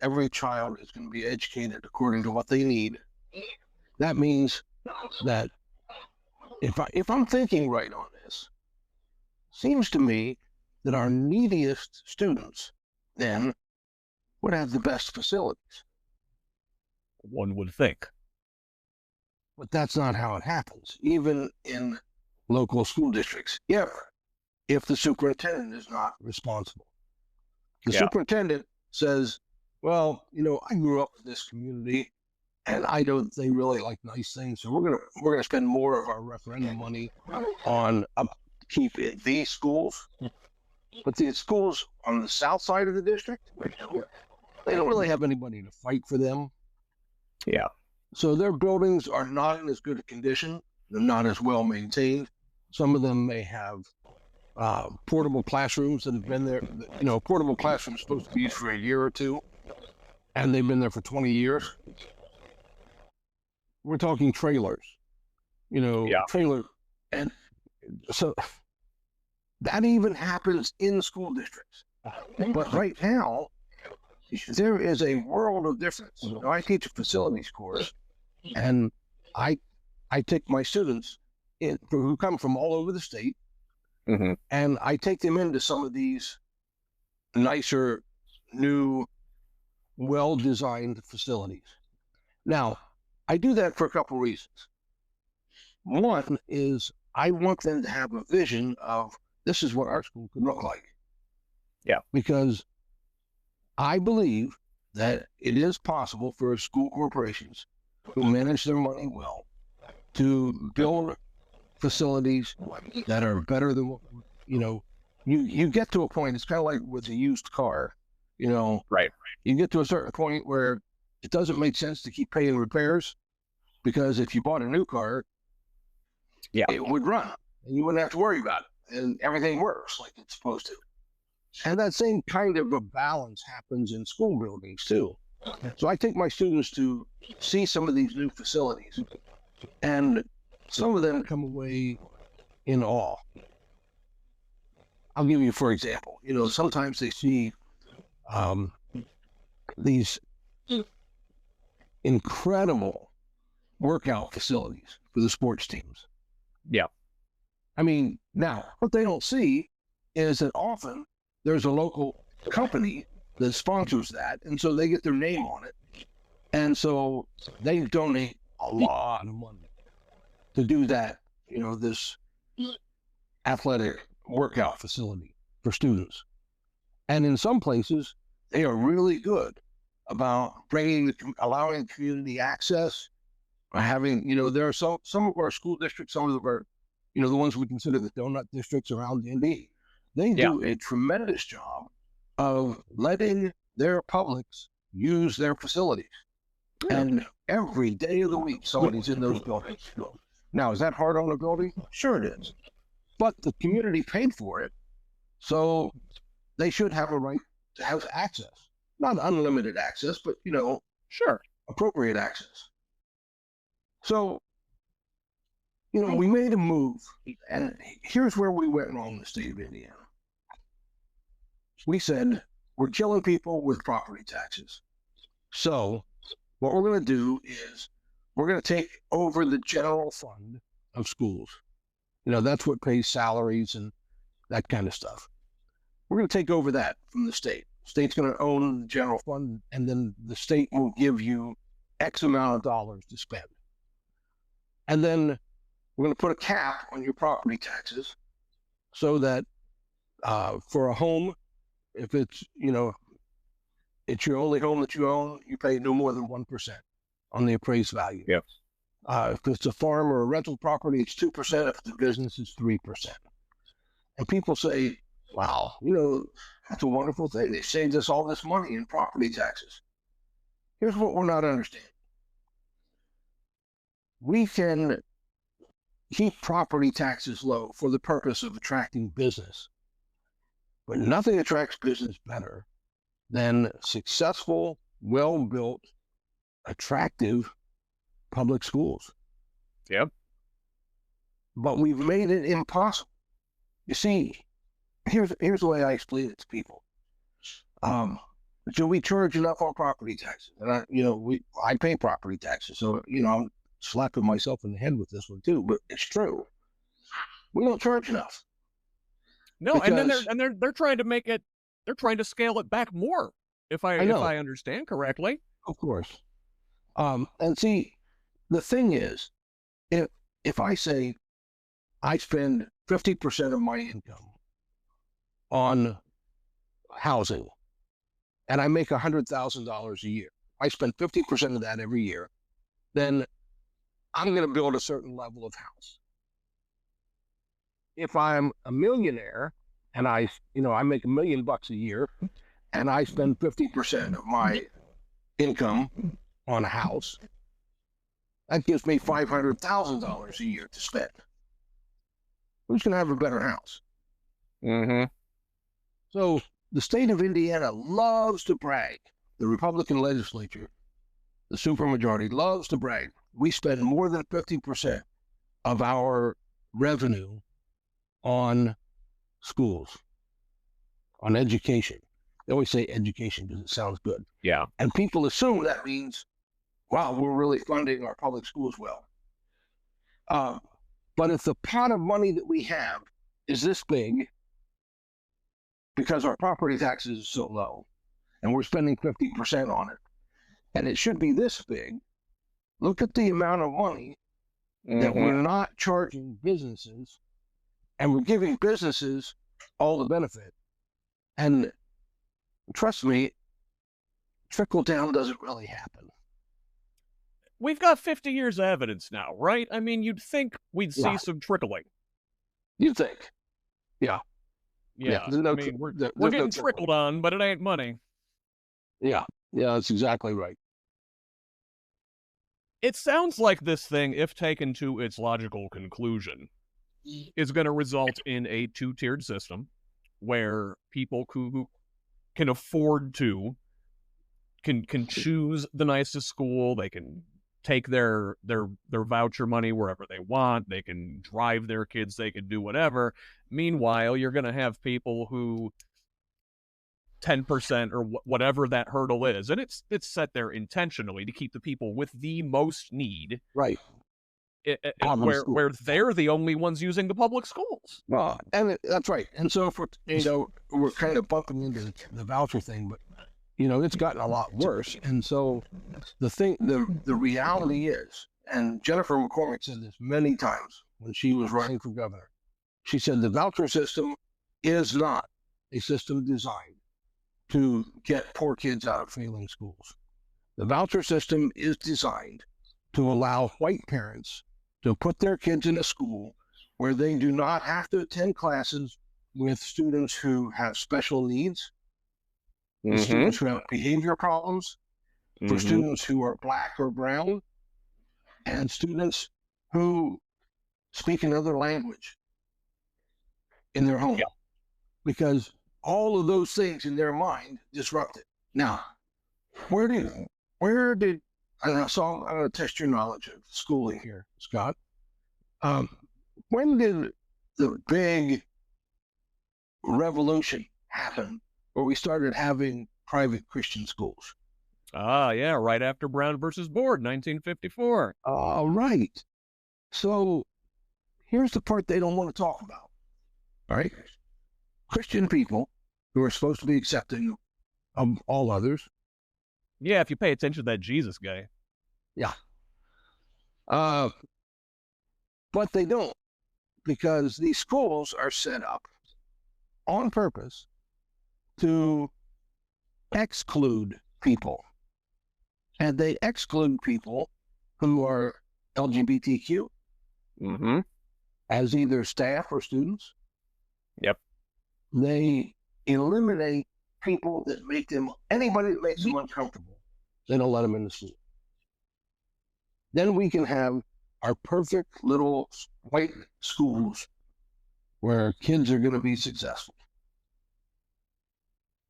every child is going to be educated according to what they need, that means that if I'm thinking right on this, seems to me that our neediest students then would have the best facilities. One would think. But that's not how it happens, even in local school districts, if the superintendent is not responsible. The superintendent says, well, I grew up in this community and I know that they really like nice things, so we're gonna spend more of our referendum money on keep these schools. But the schools on the south side of the district, they don't really have anybody to fight for them. Yeah. So their buildings are not in as good a condition. They're not as well maintained. Some of them may have portable classrooms that have been there. Portable classrooms supposed to be used for a year or two, and they've been there for 20 years. We're talking trailers, trailer. And so that even happens in school districts. But right now, there is a world of difference. I teach a facilities course, and I take my students who come from all over the state, mm-hmm. and I take them into some of these nicer, new, well-designed facilities. Now, I do that for a couple reasons. One is I want them to have a vision of this is what our school could look like. Yeah. Because I believe that it is possible for school corporations who manage their money well to build facilities that are better than what, you get to a point, it's kind of like with a used car, Right. You get to a certain point where it doesn't make sense to keep paying repairs, because if you bought a new car, it would run and you wouldn't have to worry about it, and everything works like it's supposed to. And that same kind of a balance happens in school buildings too. So I take my students to see some of these new facilities, and some of them come away in awe. I'll give you, for example, sometimes they see these incredible workout facilities for the sports teams. Yeah. I mean, now, what they don't see is that often there's a local company that sponsors that, and so they get their name on it. And so they donate a lot of money to do that, this athletic workout facility for students. And in some places, they are really good about allowing community access, or having, there are some of our school districts, some of our, the ones we consider the donut districts around Indy, they do a tremendous job of letting their publics use their facilities. And every day of the week, somebody's in those buildings. Now, is that hard on a building? Sure it is. But the community paid for it, so they should have a right to have access. Not unlimited access, but, Sure. appropriate access. So, we made a move, and here's where we went wrong in the state of Indiana. We said, we're killing people with property taxes. So what we're going to do is we're going to take over the general fund of schools. That's what pays salaries and that kind of stuff. We're going to take over that from the state. The state's going to own the general fund, and then the state will give you X amount of dollars to spend. And then we're going to put a cap on your property taxes so that for a home, if it's, it's your only home that you own, you pay no more than 1% on the appraised value. Yep. If it's a farm or a rental property, it's 2%. If the business is 3%. And people say, wow, that's a wonderful thing. They saved us all this money in property taxes. Here's what we're not understanding. We can keep property taxes low for the purpose of attracting business, but nothing attracts business better than successful, well-built, attractive public schools. Yep. But we've made it impossible. You see, here's the way I explain it to people. So we charge enough on property taxes, and I pay property taxes, so I'm slapping myself in the head with this one too. But it's true. We don't charge enough. No, because, and then they're trying to make it. They're trying to scale it back more. If I understand correctly. Of course. And see, the thing is, if I say I spend 50% of my income on housing, and I make $100,000 a year, I spend 50% of that every year, then I'm going to build a certain level of house. If I'm a millionaire and I make $1 million a year, and I spend 50% of my income on a house, that gives me $500,000 a year to spend. Who's going to have a better house? Mm-hmm. So the state of Indiana loves to brag. The Republican legislature, the supermajority, loves to brag. We spend more than 50% of our revenue on schools, on education. They always say education because it sounds good. Yeah. And people assume that means, wow, we're really funding our public schools well. But if the pot of money that we have is this big, because our property taxes are so low, and we're spending 50% on it, and it should be this big, look at the amount of money that we're not charging businesses, and we're giving businesses all the benefit. And trust me, trickle down doesn't really happen. We've got 50 years of evidence now, right? I mean, you'd think we'd see some trickling. You'd think. Yeah. Yeah. We're getting trickled on, but it ain't money. Yeah. Yeah, that's exactly right. It sounds like this thing, if taken to its logical conclusion, is going to result in a two-tiered system where people who can afford to can choose the nicest school. They can take their voucher money wherever they want. They can drive their kids. They can do whatever. Meanwhile, you're going to have people who 10% or whatever that hurdle is, and it's set there intentionally to keep the people with the most need, right? Where they're the only ones using the public schools. Well, and that's right. And so if we're kind of bumping into the voucher thing, but it's gotten a lot worse. And so the reality is, and Jennifer McCormick said this many times when she was running for governor, she said the voucher system is not a system designed to get poor kids out of failing schools. The voucher system is designed to allow white parents to put their kids in a school where they do not have to attend classes with students who have special needs, with students who have behavior problems, for Mhm. students who are black or brown and students who speak another language in their home, Yeah. because all of those things in their mind disrupt it. Now, where did where did I don't know, so I'm going to test your knowledge of schooling here, Scott. Um, when did the big revolution happen where we started having private Christian schools? Ah, yeah, right after Brown versus Board, 1954. All right. So here's the part they don't want to talk about. All right. Christian people who are supposed to be accepting of all others. Yeah, if you pay attention to that Jesus guy. Yeah. But they don't, because these schools are set up on purpose to exclude people. And they exclude people who are LGBTQ Mm-hmm. as either staff or students. Yep. They eliminate people that make them, anybody that makes them uncomfortable, they don't let them in the school. Then we can have our perfect little white schools where kids are going to be successful.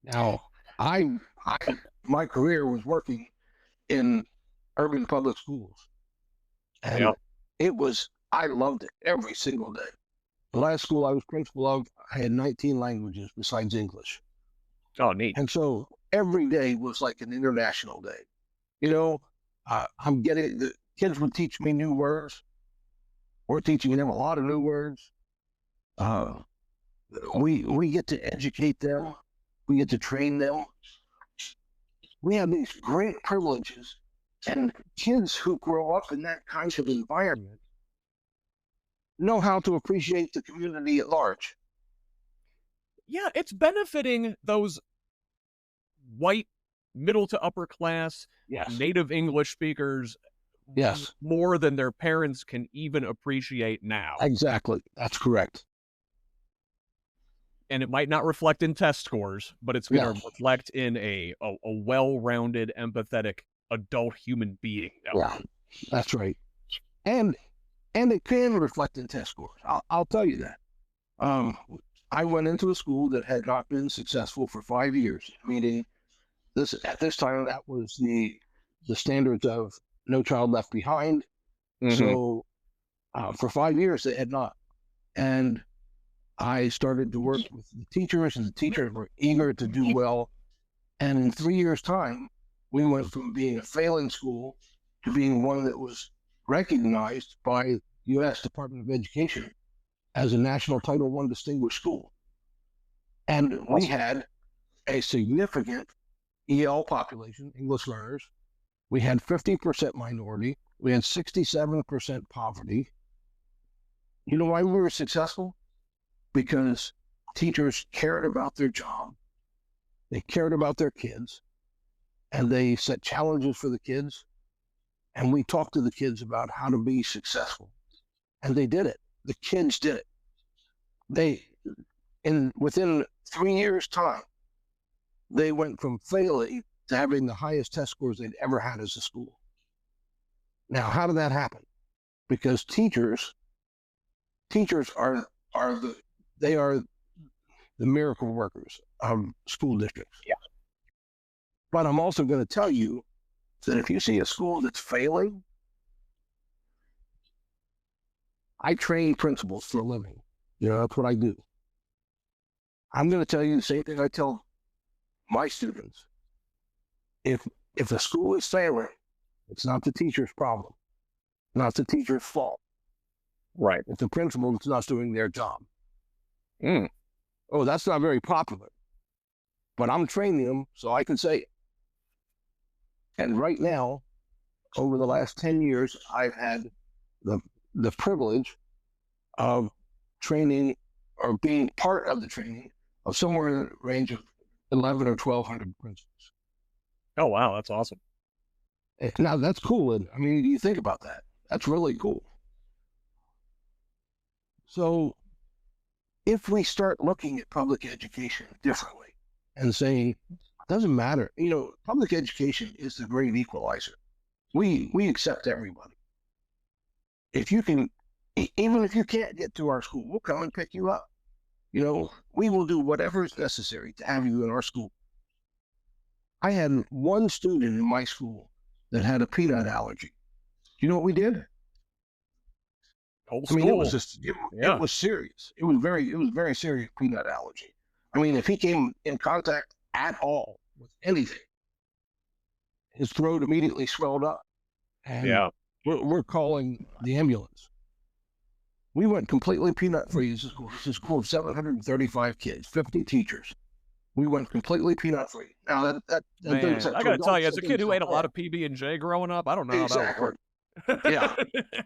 Now, my career was working in urban public schools, and Yep. I loved it every single day. The last school I was principal of, I had 19 languages besides English. Oh, neat. And so every day was like an international day. You know, the kids would teach me new words. We're teaching them a lot of new words. We get to educate them. We get to train them. We have these great privileges, and kids who grow up in that kind of environment know how to appreciate the community at large. Yeah, it's benefiting those white middle to upper class native English speakers Yes, more than their parents can even appreciate now. exactly. That's correct. And it might not reflect in test scores, but it's going to No. reflect in a well-rounded, empathetic adult human being. Yeah, that's right. And it can reflect in test scores. I'll tell you that. I went into a school that had not been successful for 5 years, meaning at this time that was the standards of No Child Left Behind. Mhm. So for 5 years they had not, and I started to work with the teachers, and the teachers were eager to do well. And in 3 years' time, we went from being a failing school to being one that was recognized by the U.S. Department of Education as a national Title I distinguished school. And we had a significant EL population, English learners. We had 50% minority. We had 67% poverty. You know why we were successful? Because teachers cared about their job. They cared about their kids, and they set challenges for the kids. And we talked to the kids about how to be successful. And they did it. The kids did it. Within 3 years' time, they went from failing to having the highest test scores they'd ever had as a school. Now, how did that happen? Because teachers are the miracle workers of school districts. Yeah. But I'm also going to tell you that if you see a school that's failing, I train principals for a living. That's what I do. I'm going to tell you the same thing I tell my students. If the school is failing, it's not the teacher's problem, not the teacher's fault. Right. It's the principal that's not doing their job. Mm. Oh, that's not very popular, but I'm training them so I can say it. And right now, over the last 10 years, I've had the privilege of training or being part of the training of somewhere in the range of 11 or 1,200 principals. Oh, wow, that's awesome. Now, that's cool. And I mean, you think about that. That's really cool. So if we start looking at public education differently and saying, Doesn't matter. Public education is the great equalizer. We accept everybody. If you can, even if you can't get to our school, we'll come and pick you up. We will do whatever is necessary to have you in our school. I had one student in my school that had a peanut allergy. Do you know what we did? Whole I mean, it was school. just, it was serious. It was very serious peanut allergy. I mean, if he came in contact at all with anything, his throat immediately swelled up. And Yeah. we're calling the ambulance. We went completely peanut free as a school. This is a school of 735 kids, 50 teachers. We went completely peanut free. Now that Man, doesn't I gotta tell you, as a kid who ate a lot of PB&J growing up, I don't know how that would work. Yeah,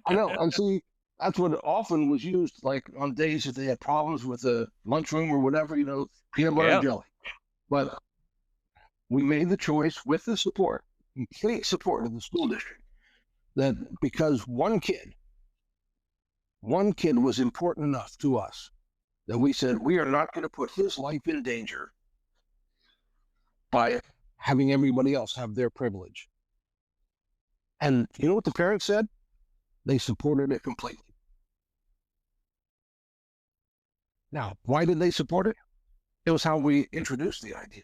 I know. And see, that's what often was used, like on days that they had problems with the lunchroom or whatever, peanut butter and jelly. But we made the choice with the support, complete support of the school district, that because one kid was important enough to us that we said, we are not going to put his life in danger by having everybody else have their privilege. And you know what the parents said? They supported it completely. Now, why did they support it? It was how we introduced the idea.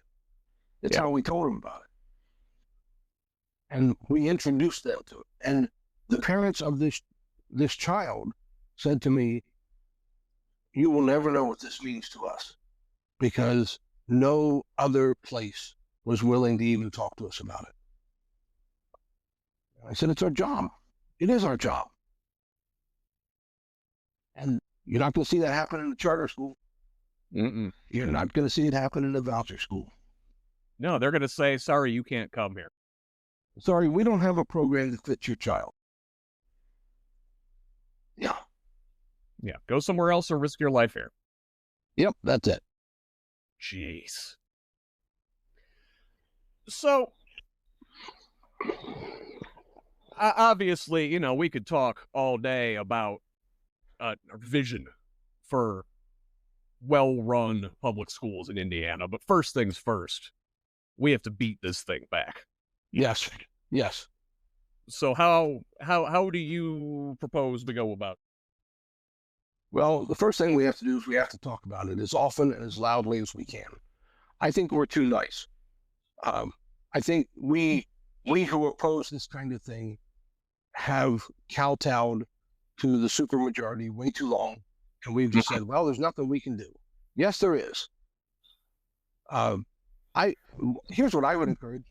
It's how we told them about it. And we introduced them to it. And the parents of this child said to me, you will never know what this means to us, because no other place was willing to even talk to us about it. I said, it's our job. It is our job. And you're not going to see that happen in a charter school. Mm-mm. You're not going to see it happen in a voucher school. No, they're going to say, sorry, you can't come here. Sorry, we don't have a program that fits your child. Yeah. Yeah, go somewhere else or risk your life here. Yep, that's it. Jeez. So, obviously, we could talk all day about a vision for well-run public schools in Indiana, but first things first, we have to beat this thing back. Yes. So how do you propose we go about it? Well, the first thing we have to do is we have to talk about it as often and as loudly as we can. I think we're too nice. I think we who oppose this kind of thing have kowtowed to the supermajority way too long, and we've just said, well, there's nothing we can do. Yes, there is. Here's what I would encourage.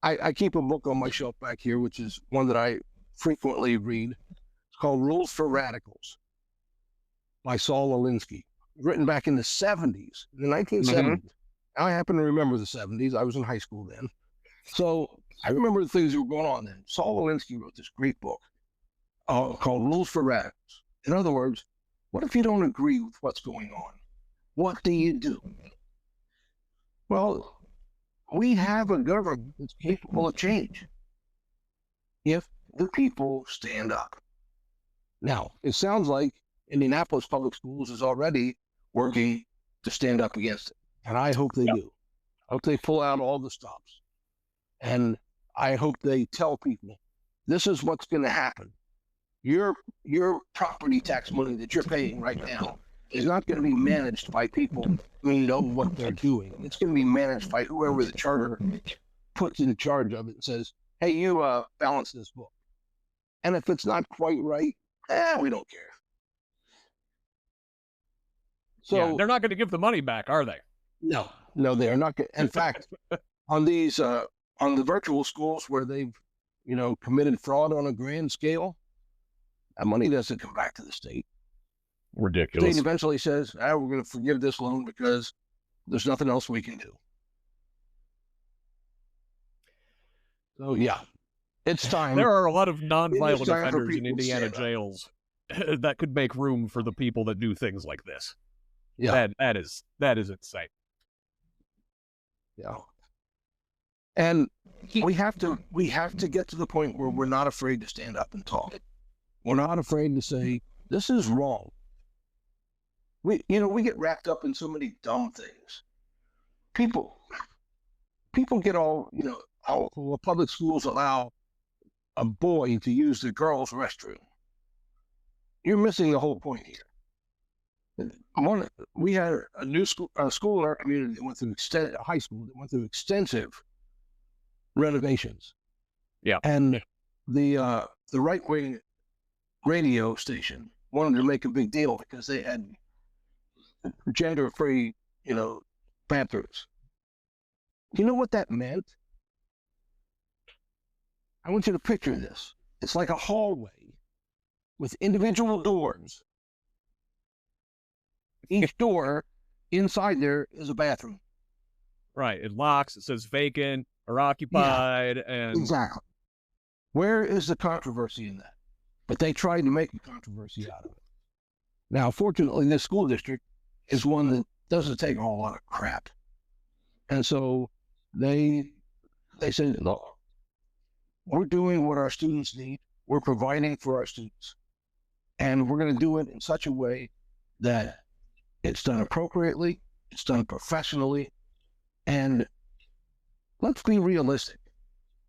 I keep a book on my shelf back here, which is one that I frequently read. It's called Rules for Radicals by Saul Alinsky, written back in the 70s, in the 1970s. Mm-hmm. I happen to remember the 70s. I was in high school then. So I remember the things that were going on then. Saul Alinsky wrote this great book called Rules for Radicals. In other words, what if you don't agree with what's going on? What do you do? Well, we have a government that's capable of change if the people stand up. Now, it sounds like Indianapolis Public Schools is already working to stand up against it, and I hope they do. I hope they pull out all the stops, and I hope they tell people, this is what's going to happen. Your property tax money that you're paying right now is not going to be managed by people who know what they're doing. It's going to be managed by whoever the charter puts in charge of it and says, hey, you balance this book. And if it's not quite right, we don't care. So they're not going to give the money back, are they? No, they are not. In fact, on these, on the virtual schools where they've, committed fraud on a grand scale, that money doesn't come back to the state. Ridiculous. The state eventually says, we're going to forgive this loan because there's nothing else we can do. So, it's time. There are a lot of nonviolent offenders in Indiana jails that could make room for the people that do things like this. Yeah. That is insane. Yeah. And we have to get to the point where we're not afraid to stand up and talk. We're not afraid to say, this is wrong. We get wrapped up in so many dumb things. people get all, how public schools allow a boy to use the girls' restroom. You're missing the whole point here. We had a new school in our community that went through a high school that went through extensive renovations. Yeah. And the right-wing radio station wanted to make a big deal because they had gender-free, bathrooms. You know what that meant? I want you to picture this. It's like a hallway with individual doors. Each door inside there is a bathroom. Right. It locks, it says vacant or occupied, and exactly. Where is the controversy in that? But they tried to make a controversy out of it. Now, fortunately, this school district is one that doesn't take a whole lot of crap. And so they said, look, we're doing what our students need. We're providing for our students. And we're going to do it in such a way that it's done appropriately, it's done professionally, and let's be realistic.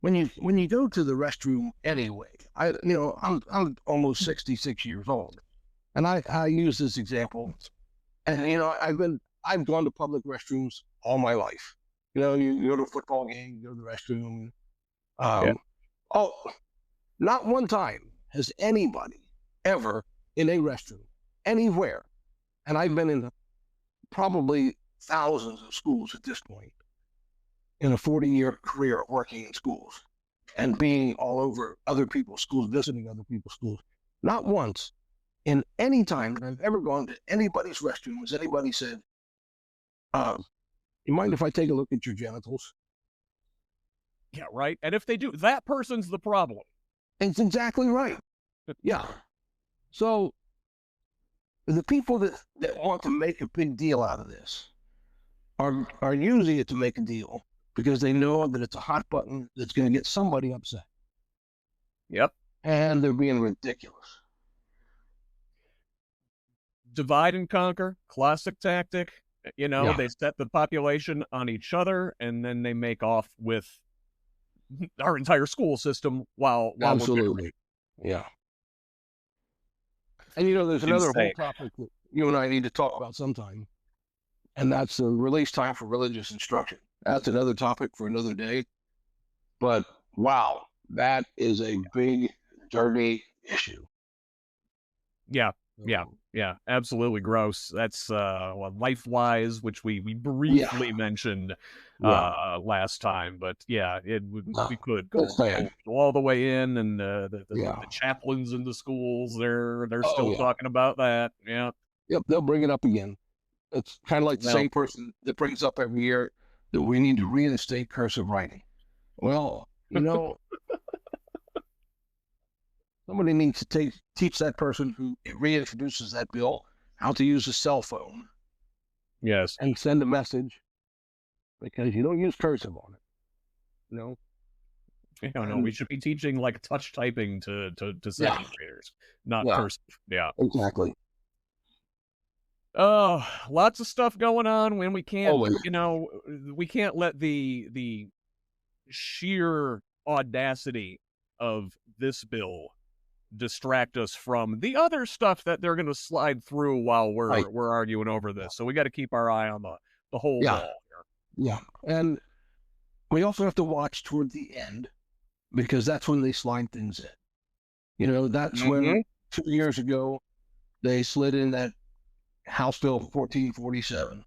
When you go to the restroom anyway, I'm almost 66 years old, and I use this example, and I've gone to public restrooms all my life. You go to a football game, you go to the restroom. Oh, not one time has anybody ever in a restroom anywhere, and I've been in probably thousands of schools at this point in a 40-year career working in schools and being all over other people's schools, visiting other people's schools. Not once in any time that I've ever gone to anybody's restroom has anybody said, you mind if I take a look at your genitals? Yeah, right. And if they do, that person's the problem. It's exactly right. Yeah. So the people that want to make a big deal out of this are using it to make a deal because they know that it's a hot button that's going to get somebody upset. Yep. And they're being ridiculous. Divide and conquer, classic tactic. They set the population on each other, and then they make off with our entire school system while absolutely. Yeah. And there's another whole topic that you and I need to talk about sometime, and that's the release time for religious instruction. That's another topic for another day. But wow, that is a big, dirty issue. Yeah, absolutely gross. That's LifeWise, which we briefly mentioned last time, but we could go all the way in, and the chaplains in the schools, they're still talking about that. Yeah. Yep, they'll bring it up again. It's kind of like the same person that brings up every year that we need to reinstate cursive writing. Well, somebody needs to teach that person who reintroduces that bill how to use a cell phone. Yes. And send a message, because you don't use cursive on it. No, we should be teaching like touch typing to second graders, not cursive. Yeah. Exactly. Oh, lots of stuff going on when we can't, we can't let the sheer audacity of this bill distract us from the other stuff that they're going to slide through while we're arguing over this. So we got to keep our eye on the whole ball here. Yeah. And we also have to watch toward the end, because that's when they slide things in. That's when 2 years ago they slid in that House Bill 1447,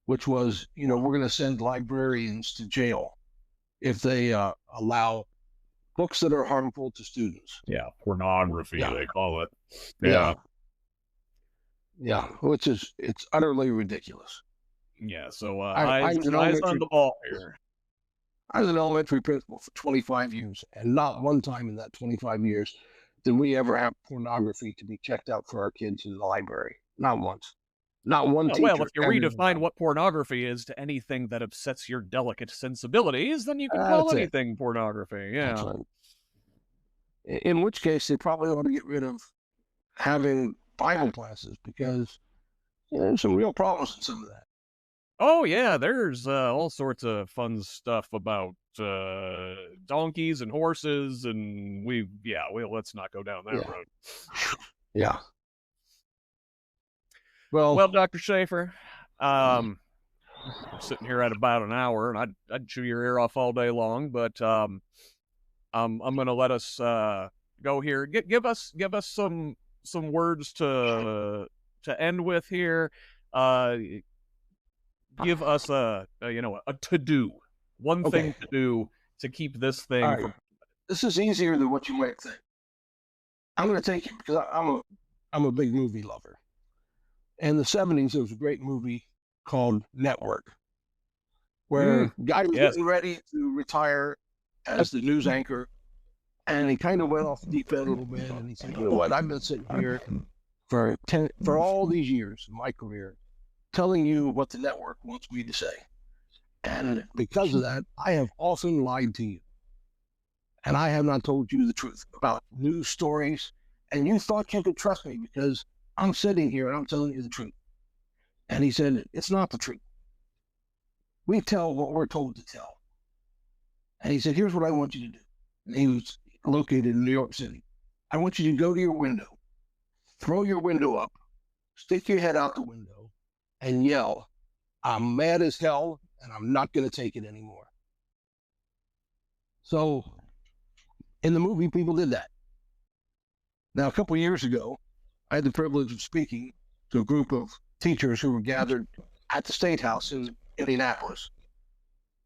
which was, we're going to send librarians to jail if they allow books that are harmful to students. Yeah, pornography, they call it. Yeah, which it's utterly ridiculous. Yeah, so eyes on the ball here. I was an elementary principal for 25 years, and not one time in that 25 years did we ever have pornography to be checked out for our kids in the library. Not once. Not one teacher. Well, if you redefine what pornography is to anything that upsets your delicate sensibilities, then you can call anything pornography. Yeah. That's right. In which case, they probably ought to get rid of having Bible classes, because there's some real problems in some of that. Oh yeah, there's all sorts of fun stuff about donkeys and horses, and let's not go down that Yeah. road. Yeah. Well, Well, Dr. Shaffer, we're sitting here at about an hour, and I'd chew your ear off all day long, but I'm gonna let us go here. Give us some words to end with here. Uh, Give us a to do, one okay. thing to do to keep this All thing right. from. This is easier than what you might think. I'm going to take it because I'm a big movie lover. In the 70s, there was a great movie called Network, where the guy was Yes. getting ready to retire as the news anchor, and he kind of went off the deep end a little bit, and he said, "You know what? I've been sitting here for all these years of my career, telling you what the network wants me to say, and because of that, I have often lied to you, and I have not told you the truth about news stories, and you thought you could trust me because I'm sitting here and I'm telling you the truth." And he said, "It's not the truth. We tell what we're told to tell." And he said, "Here's what I want you to do." And he was located in New York City. "I want you to go to your window, throw your window up, stick your head out the window, and yell, 'I'm mad as hell and I'm not going to take it anymore.'" So in the movie, people did that. Now, a couple of years ago, I had the privilege of speaking to a group of teachers who were gathered at the State House in Indianapolis,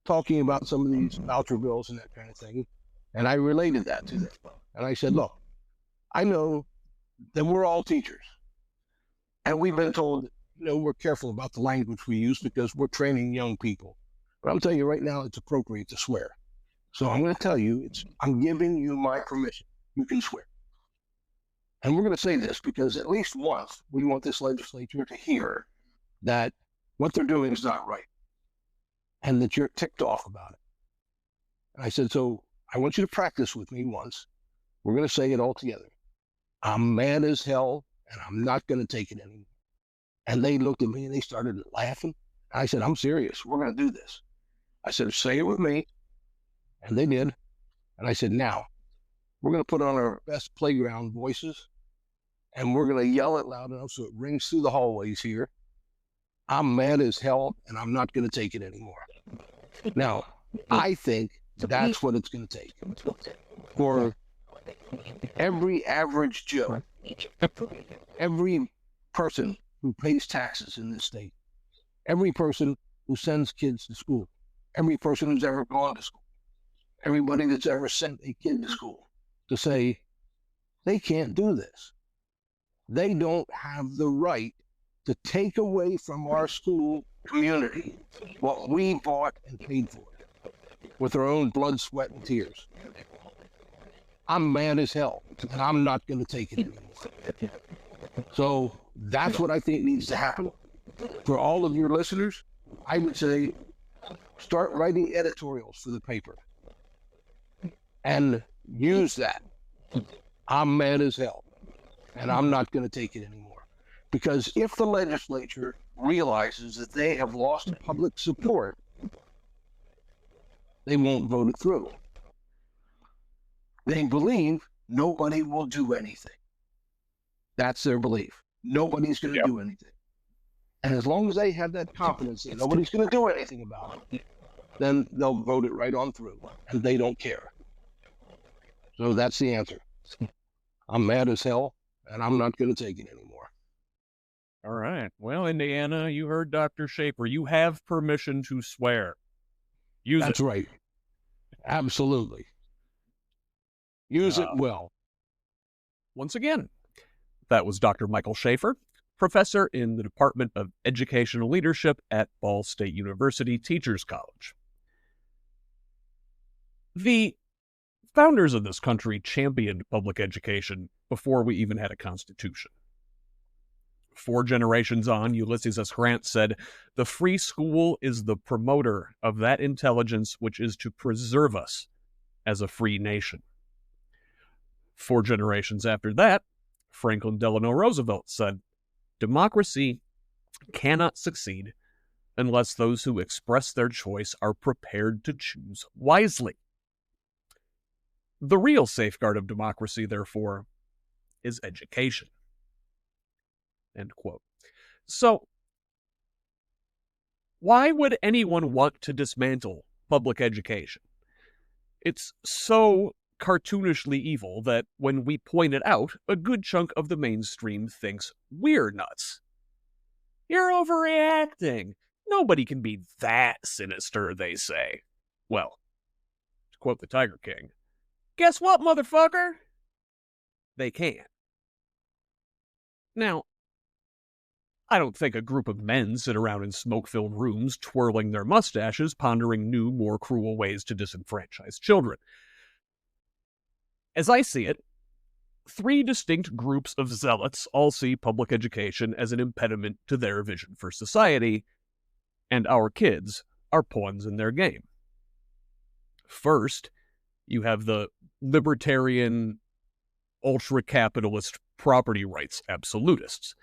talking about some of these voucher bills and that kind of thing. And I related that to them. And I said, "Look, I know that we're all teachers, and we've been told, we're careful about the language we use because we're training young people. But I'm telling you right now, it's appropriate to swear. So I'm going to tell you, I'm giving you my permission. You can swear. And we're going to say this because at least once we want this legislature to hear that what they're doing is not right and that you're ticked off about it." And I said, "So I want you to practice with me once. We're going to say it all together. 'I'm mad as hell and I'm not going to take it anymore.'" And they looked at me and they started laughing. I said, "I'm serious. We're going to do this." I said, "Say it with me." And they did. And I said, "Now we're going to put on our best playground voices and we're going to yell it loud enough so it rings through the hallways here. 'I'm mad as hell and I'm not going to take it anymore.'" Now, I think that's what it's going to take for every average Joe, every person who pays taxes in this state, every person who sends kids to school, every person who's ever gone to school, everybody that's ever sent a kid to school, to say, they can't do this. They don't have the right to take away from our school community what we bought and paid for with our own blood, sweat, and tears. I'm mad as hell, and I'm not going to take it anymore. So that's what I think needs to happen. For all of your listeners, I would say start writing editorials for the paper and use that. I'm mad as hell, and I'm not going to take it anymore. Because if the legislature realizes that they have lost public support, they won't vote it through. They believe nobody will do anything. That's their belief. Nobody's going to do anything. And as long as they have that confidence that nobody's going to do anything about it, then they'll vote it right on through, and they don't care. So that's the answer. I'm mad as hell, and I'm not going to take it anymore. All right. Well, Indiana, you heard Dr. Shaffer. You have permission to swear. Use That's it. right. Absolutely. Use it well. Once again, that was Dr. Michael Shaffer, professor in the Department of Educational Leadership at Ball State University Teachers College. The founders of this country championed public education before we even had a constitution. 4 generations on, Ulysses S. Grant said, "The free school is the promoter of that intelligence which is to preserve us as a free nation." 4 generations after that, Franklin Delano Roosevelt said, "Democracy cannot succeed unless those who express their choice are prepared to choose wisely. The real safeguard of democracy, therefore, is education. End quote. So, why would anyone want to dismantle public education? It's so cartoonishly evil that when we point it out, a good chunk of the mainstream thinks we're nuts. You're overreacting. Nobody can be that sinister, they say. Well, to quote the Tiger King, guess what, motherfucker? They can. Now, I don't think a group of men sit around in smoke-filled rooms twirling their mustaches, pondering new, more cruel ways to disenfranchise children. As I see it, 3 distinct groups of zealots all see public education as an impediment to their vision for society, and our kids are pawns in their game. First, you have the libertarian, ultra-capitalist property rights absolutists.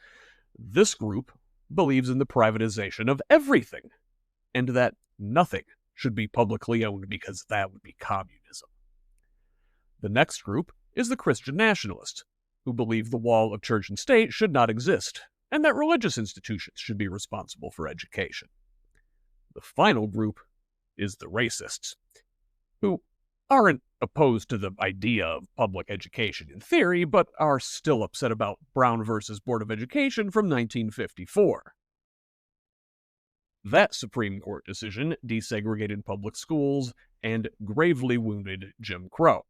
This group believes in the privatization of everything, and that nothing should be publicly owned because that would be communism. The next group is the Christian nationalist, who believe the wall of church and state should not exist, and that religious institutions should be responsible for education. The final group is the racists, who aren't opposed to the idea of public education in theory, but are still upset about Brown versus Board of Education from 1954. That Supreme Court decision desegregated public schools and gravely wounded Jim Crow.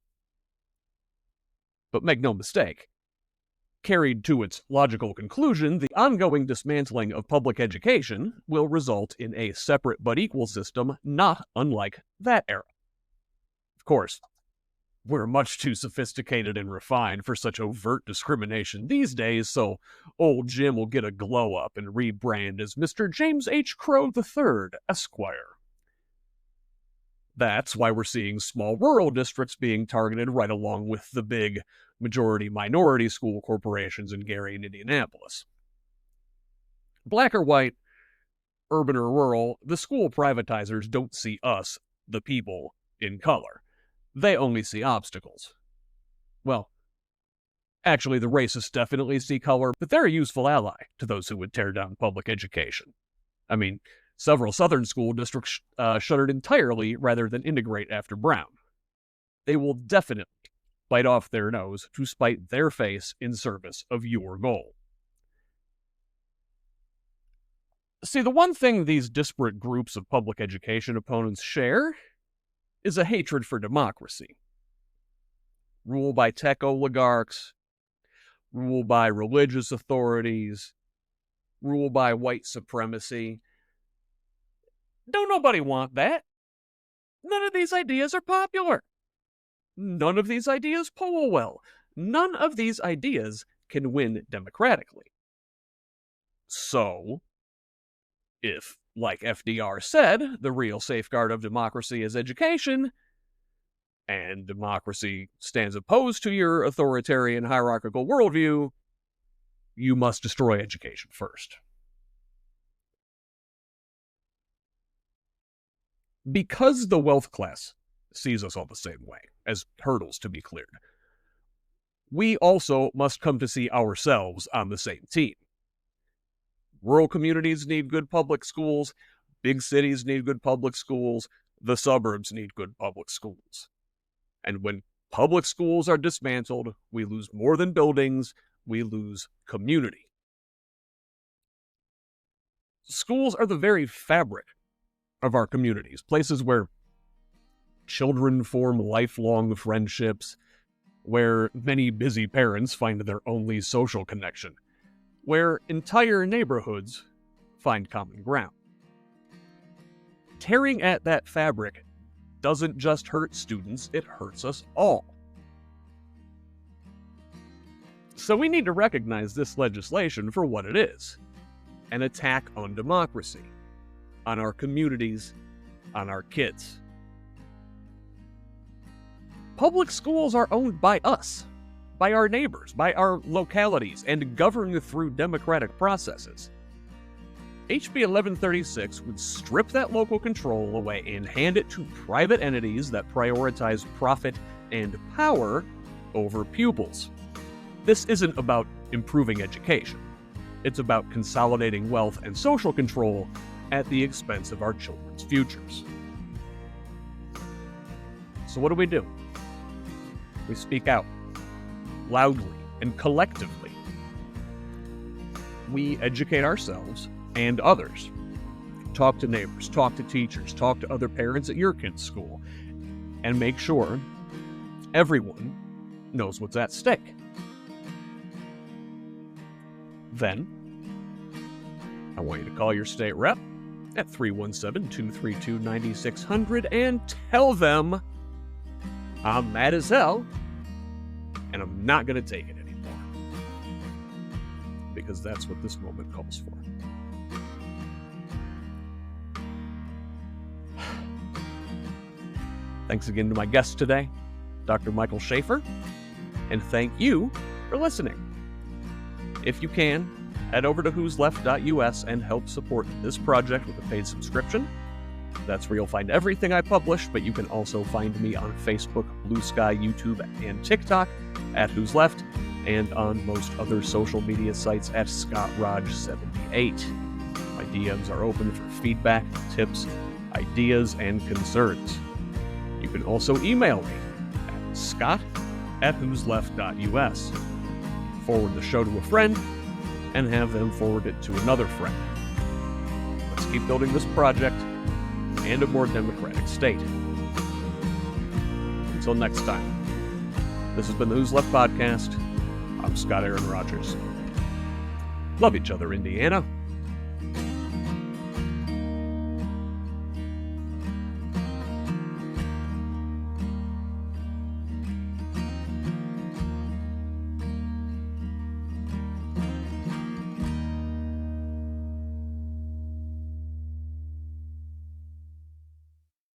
But make no mistake, carried to its logical conclusion, the ongoing dismantling of public education will result in a separate but equal system not unlike that era. Of course, we're much too sophisticated and refined for such overt discrimination these days, so old Jim will get a glow-up and rebrand as Mr. James H. Crow III, Esquire. That's why we're seeing small rural districts being targeted right along with the big majority-minority school corporations in Gary and Indianapolis. Black or white, urban or rural, the school privatizers don't see us, the people, in color. They only see obstacles. Well, actually, the racists definitely see color, but they're a useful ally to those who would tear down public education. I mean, several southern school districts shuttered entirely rather than integrate after Brown. They will definitely bite off their nose to spite their face in service of your goal. See, the one thing these disparate groups of public education opponents share is a hatred for democracy. Rule by tech oligarchs, rule by religious authorities, rule by white supremacy. Don't nobody want that. None of these ideas are popular. None of these ideas poll well. None of these ideas can win democratically. So, if, like FDR said, the real safeguard of democracy is education, and democracy stands opposed to your authoritarian hierarchical worldview, you must destroy education first. Because the wealth class sees us all the same way, as hurdles to be cleared, we also must come to see ourselves on the same team. Rural communities need good public schools, big cities need good public schools, the suburbs need good public schools. And when public schools are dismantled, we lose more than buildings, we lose community. Schools are the very fabric of our communities, places where children form lifelong friendships, where many busy parents find their only social connection, where entire neighborhoods find common ground. Tearing at that fabric doesn't just hurt students, it hurts us all. So we need to recognize this legislation for what it is: an attack on democracy, on our communities, on our kids. Public schools are owned by us, by our neighbors, by our localities, and governed through democratic processes. HB 1136 would strip that local control away and hand it to private entities that prioritize profit and power over pupils. This isn't about improving education. It's about consolidating wealth and social control at the expense of our children's futures. So what do? We speak out, loudly and collectively. We educate ourselves and others. Talk to neighbors, talk to teachers, talk to other parents at your kid's school, and make sure everyone knows what's at stake. Then, I want you to call your state rep at 317-232-9600 and tell them I'm mad as hell and I'm not going to take it anymore. Because that's what this moment calls for. Thanks again to my guest today, Dr. Michael Shaffer, and thank you for listening. If you can, head over to whosleft.us and help support this project with a paid subscription. That's where you'll find everything I publish, but you can also find me on Facebook, Blue Sky, YouTube, and TikTok at Who's Left, and on most other social media sites at ScottRodge78. My DMs are open for feedback, tips, ideas, and concerns. You can also email me at scott@whosleft.us. Forward the show to a friend, and have them forward it to another friend. Let's keep building this project and a more democratic state. Until next time, this has been the Who's Left podcast. I'm Scott Aaron Rogers. Love each other, Indiana.